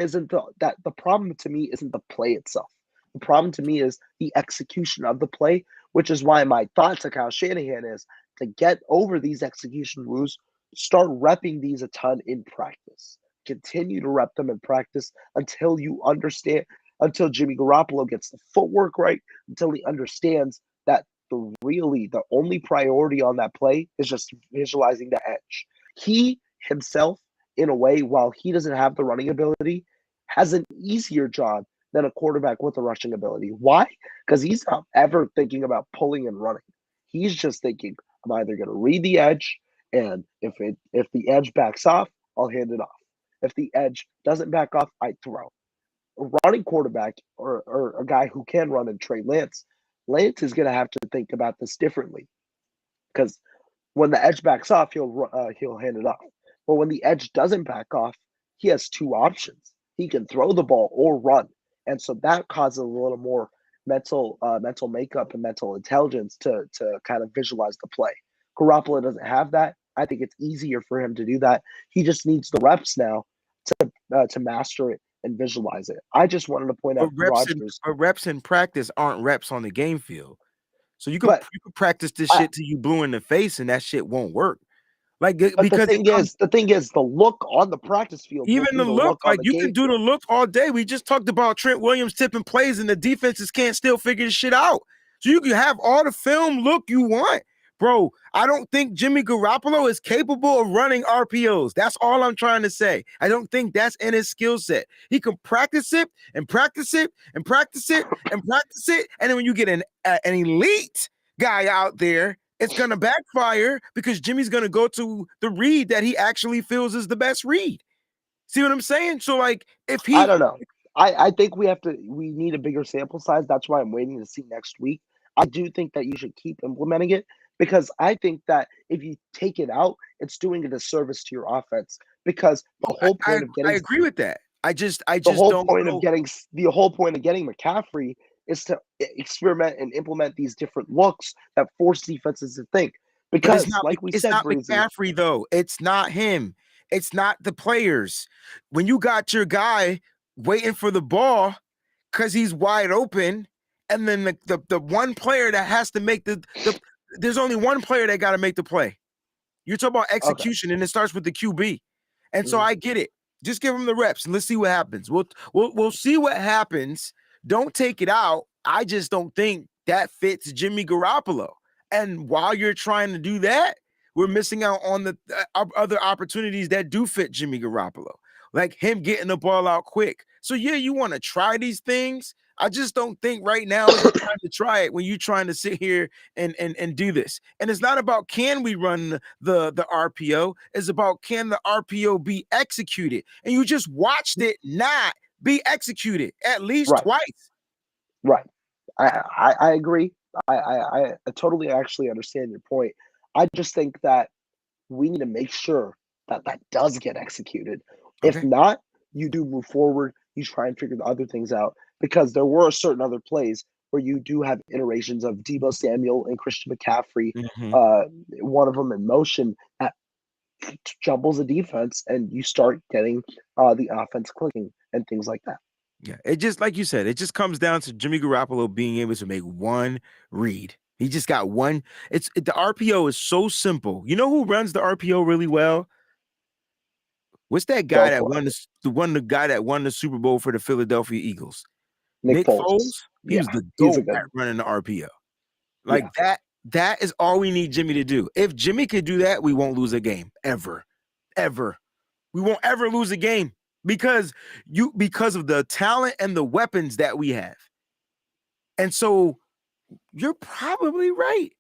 to me isn't the play itself. The problem to me is the execution of the play, which is why my thought to Kyle Shanahan is to get over these execution rules, start repping these a ton in practice. Continue to rep them in practice until you understand, until Jimmy Garoppolo gets the footwork right, until he understands that the only priority on that play is just visualizing the edge. He himself, in a way, while he doesn't have the running ability, has an easier job than a quarterback with the rushing ability. Why? Because he's not ever thinking about pulling and running. He's just thinking, I'm either going to read the edge, and if the edge backs off, I'll hand it off. If the edge doesn't back off, I throw. A running quarterback or a guy who can run and Trey Lance, Lance is going to have to think about this differently because when the edge backs off, he'll hand it off. But when the edge doesn't back off, he has two options. He can throw the ball or run, and so that causes a little more mental makeup and mental intelligence to kind of visualize the play. Garoppolo doesn't have that. I think it's easier for him to do that. He just needs the reps now to master it and visualize it. I just wanted to point But out Rodgers, reps in practice aren't reps on the game field. So but you could practice this I, shit till you blue in the face, and that shit won't work. Like but because it comes the thing is, the look on the practice field will even be the the look, look on like the you can game do the field. look all day. We just talked about Trent Williams tipping plays, and the defenses can't still figure this shit out. So you can have all the film look you want, bro. I don't think Jimmy Garoppolo is capable of running RPOs. That's all I'm trying to say. I don't think that's in his skill set. He can practice it and practice it and practice it and practice it, and then when you get an elite guy out there, it's gonna backfire because Jimmy's gonna go to the read that he actually feels is the best read. See what I'm saying? So like if I he don't know. I think we need a bigger sample size. That's why I'm waiting to see next week. I do think that you should keep implementing it because I think that if you take it out, it's doing a disservice to your offense because I agree with that. I just don't know. the whole point of getting McCaffrey is to experiment and implement these different looks that force defenses to think. But Because, like we it's said, not Breezy, McCaffrey though. It's not him. It's not the players. When you got your guy waiting for the ball because he's wide open, and then the one player that has to make the there's only one player that got to make the play. You're talking about okay, execution, and it starts with the QB. And so mhm. I get it. Just give him the reps and let's see what happens. We'll see what happens. Don't take it out. I just don't think that fits Jimmy Garoppolo. And while you're trying to do that, we're missing out on the other opportunities that do fit Jimmy Garoppolo, like him getting the ball out quick. So yeah, you want to try these things. I just don't think right now is the time to try it when you're trying to sit here and do this. And it's not about can we run the RPO, it's about can the RPO be executed. And you just watched it not be executed at least twice. Right. I agree. I totally actually understand your point. I just think that we need to make sure that that does get executed. If Okay. not, you do move forward. You try and figure the other things out because there were certain other plays where you do have iterations of Debo Samuel and Christian McCaffrey, Mhm. one of them in motion that jumbles the defense, and you start getting the offense clicking and things like that. Yeah, it just like you said, it just comes down to Jimmy Garoppolo being able to make one read. He just got one. The RPO is so simple. You know who runs the RPO really well? What's that guy Go that for it. won the guy that won the Super Bowl for the Philadelphia Eagles? Nick Nick Foles. Foles. He Yeah, was the he's a GOAT good at one. running the RPO. Yeah. Like that is all we need Jimmy to do. If Jimmy could do that, we won't lose a game ever. Ever. We won't ever lose a game because of the talent and the weapons that we have. And so you're probably right.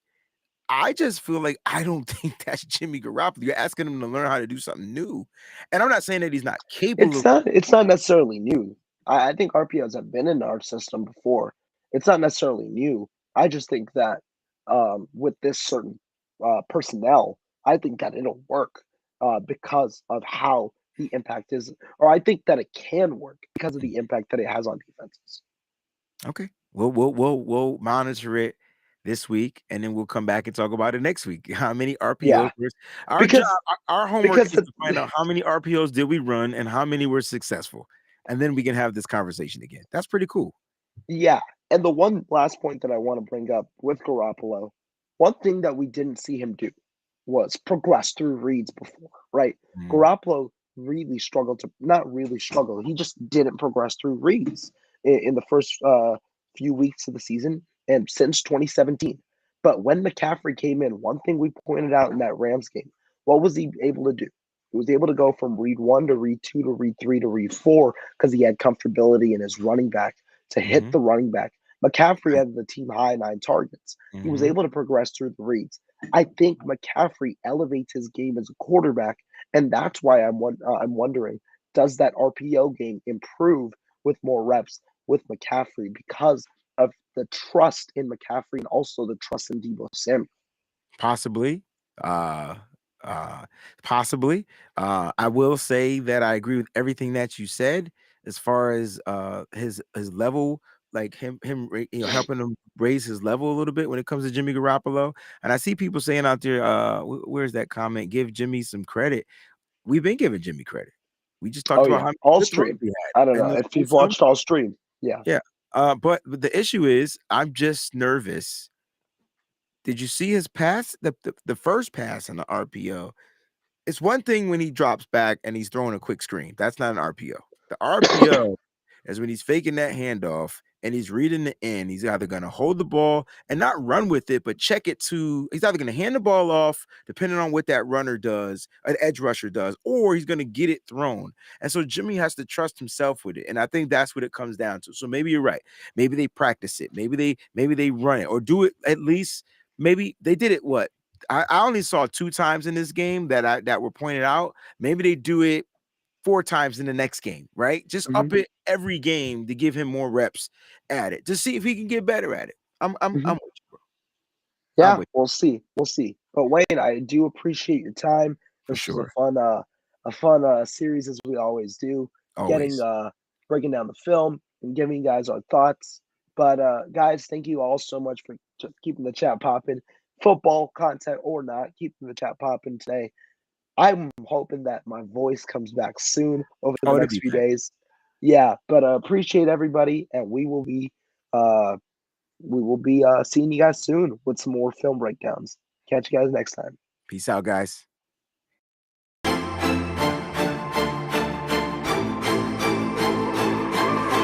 I just feel like I don't think that's Jimmy Garoppolo. You're asking him to learn how to do something new. And I'm not saying that he's not capable of. It's not necessarily new. I think RPOs have been in our system before. It's not necessarily new. I just think that with this certain personnel, I think that it'll work because of how the impact is, or I think that it can work because of the impact that it has on defenses. Okay. We'll monitor it this week, and then we'll come back and talk about it next week. How many RPOs? Yeah, Our job, because our homework because is to find out how many RPOs did we run and how many were successful, and then we can have this conversation again. That's pretty cool. yeah, and the one last point that I want to bring up with Garoppolo, one thing that we didn't see him do was progress through reads before, right? Mm. Garoppolo really struggled to not really struggle. He just didn't progress through reads in the first few weeks of the season and since 2017. But when McCaffrey came in, one thing we pointed out in that Rams game, what was he able to do? He was able to go from read one to read two to read three to read four because he had comfortability in his running back to hit Mhm. the running back. McCaffrey had the team high 9 targets. He was Mhm. able to progress through the reads. I think McCaffrey elevates his game as a quarterback, and that's why I'm wondering, does that RPO game improve with more reps with McCaffrey because of the trust in McCaffrey and also the trust in Debo Samuel? Possibly. Uh, uh, possibly. I will say that I agree with everything that you said as far as his level, like helping him raise his level a little bit when it comes to Jimmy Garoppolo. And I see people saying out there, where's that comment? Give Jimmy some credit. We've been giving Jimmy credit. We just talked Oh about yeah, how many all good throws stream. he I don't had and know the if whole you've film. watched all stream. Yeah. Yeah. But the issue is I'm just nervous. Did you see his pass? The first pass in the RPO. It's one thing when he drops back and he's throwing a quick screen. That's not an RPO. The RPO is when he's faking that handoff and he's reading the end. He's either going to hold the ball and not run with it, but check it to. He's either going to hand the ball off, depending on what that runner does, an edge rusher does, or he's going to get it thrown. And so Jimmy has to trust himself with it. And I think that's what it comes down to. So maybe you're right. Maybe they practice it. Maybe they run it or do it at least. Maybe they did it. What? I only saw 2 times in this game that were pointed out. Maybe they do it 4 times in the next game, right? Just up it every game to give him more reps at it to see if he can get better at it. I'm with you, bro. I'm Yeah, with we'll see. We'll see. But Wayne, I do appreciate your time. for This was sure. a fun series as we always do, getting Always. breaking down the film and giving you guys our thoughts. But guys, thank you all so much for just keeping the chat popping. Football content or not, keeping the chat popping today. I'm hoping that my voice comes back soon over the Oh, it'll next be few back. days. Yeah, but appreciate everybody, and uh, we will be seeing you guys soon with some more film breakdowns. Catch you guys next time. Peace out, guys.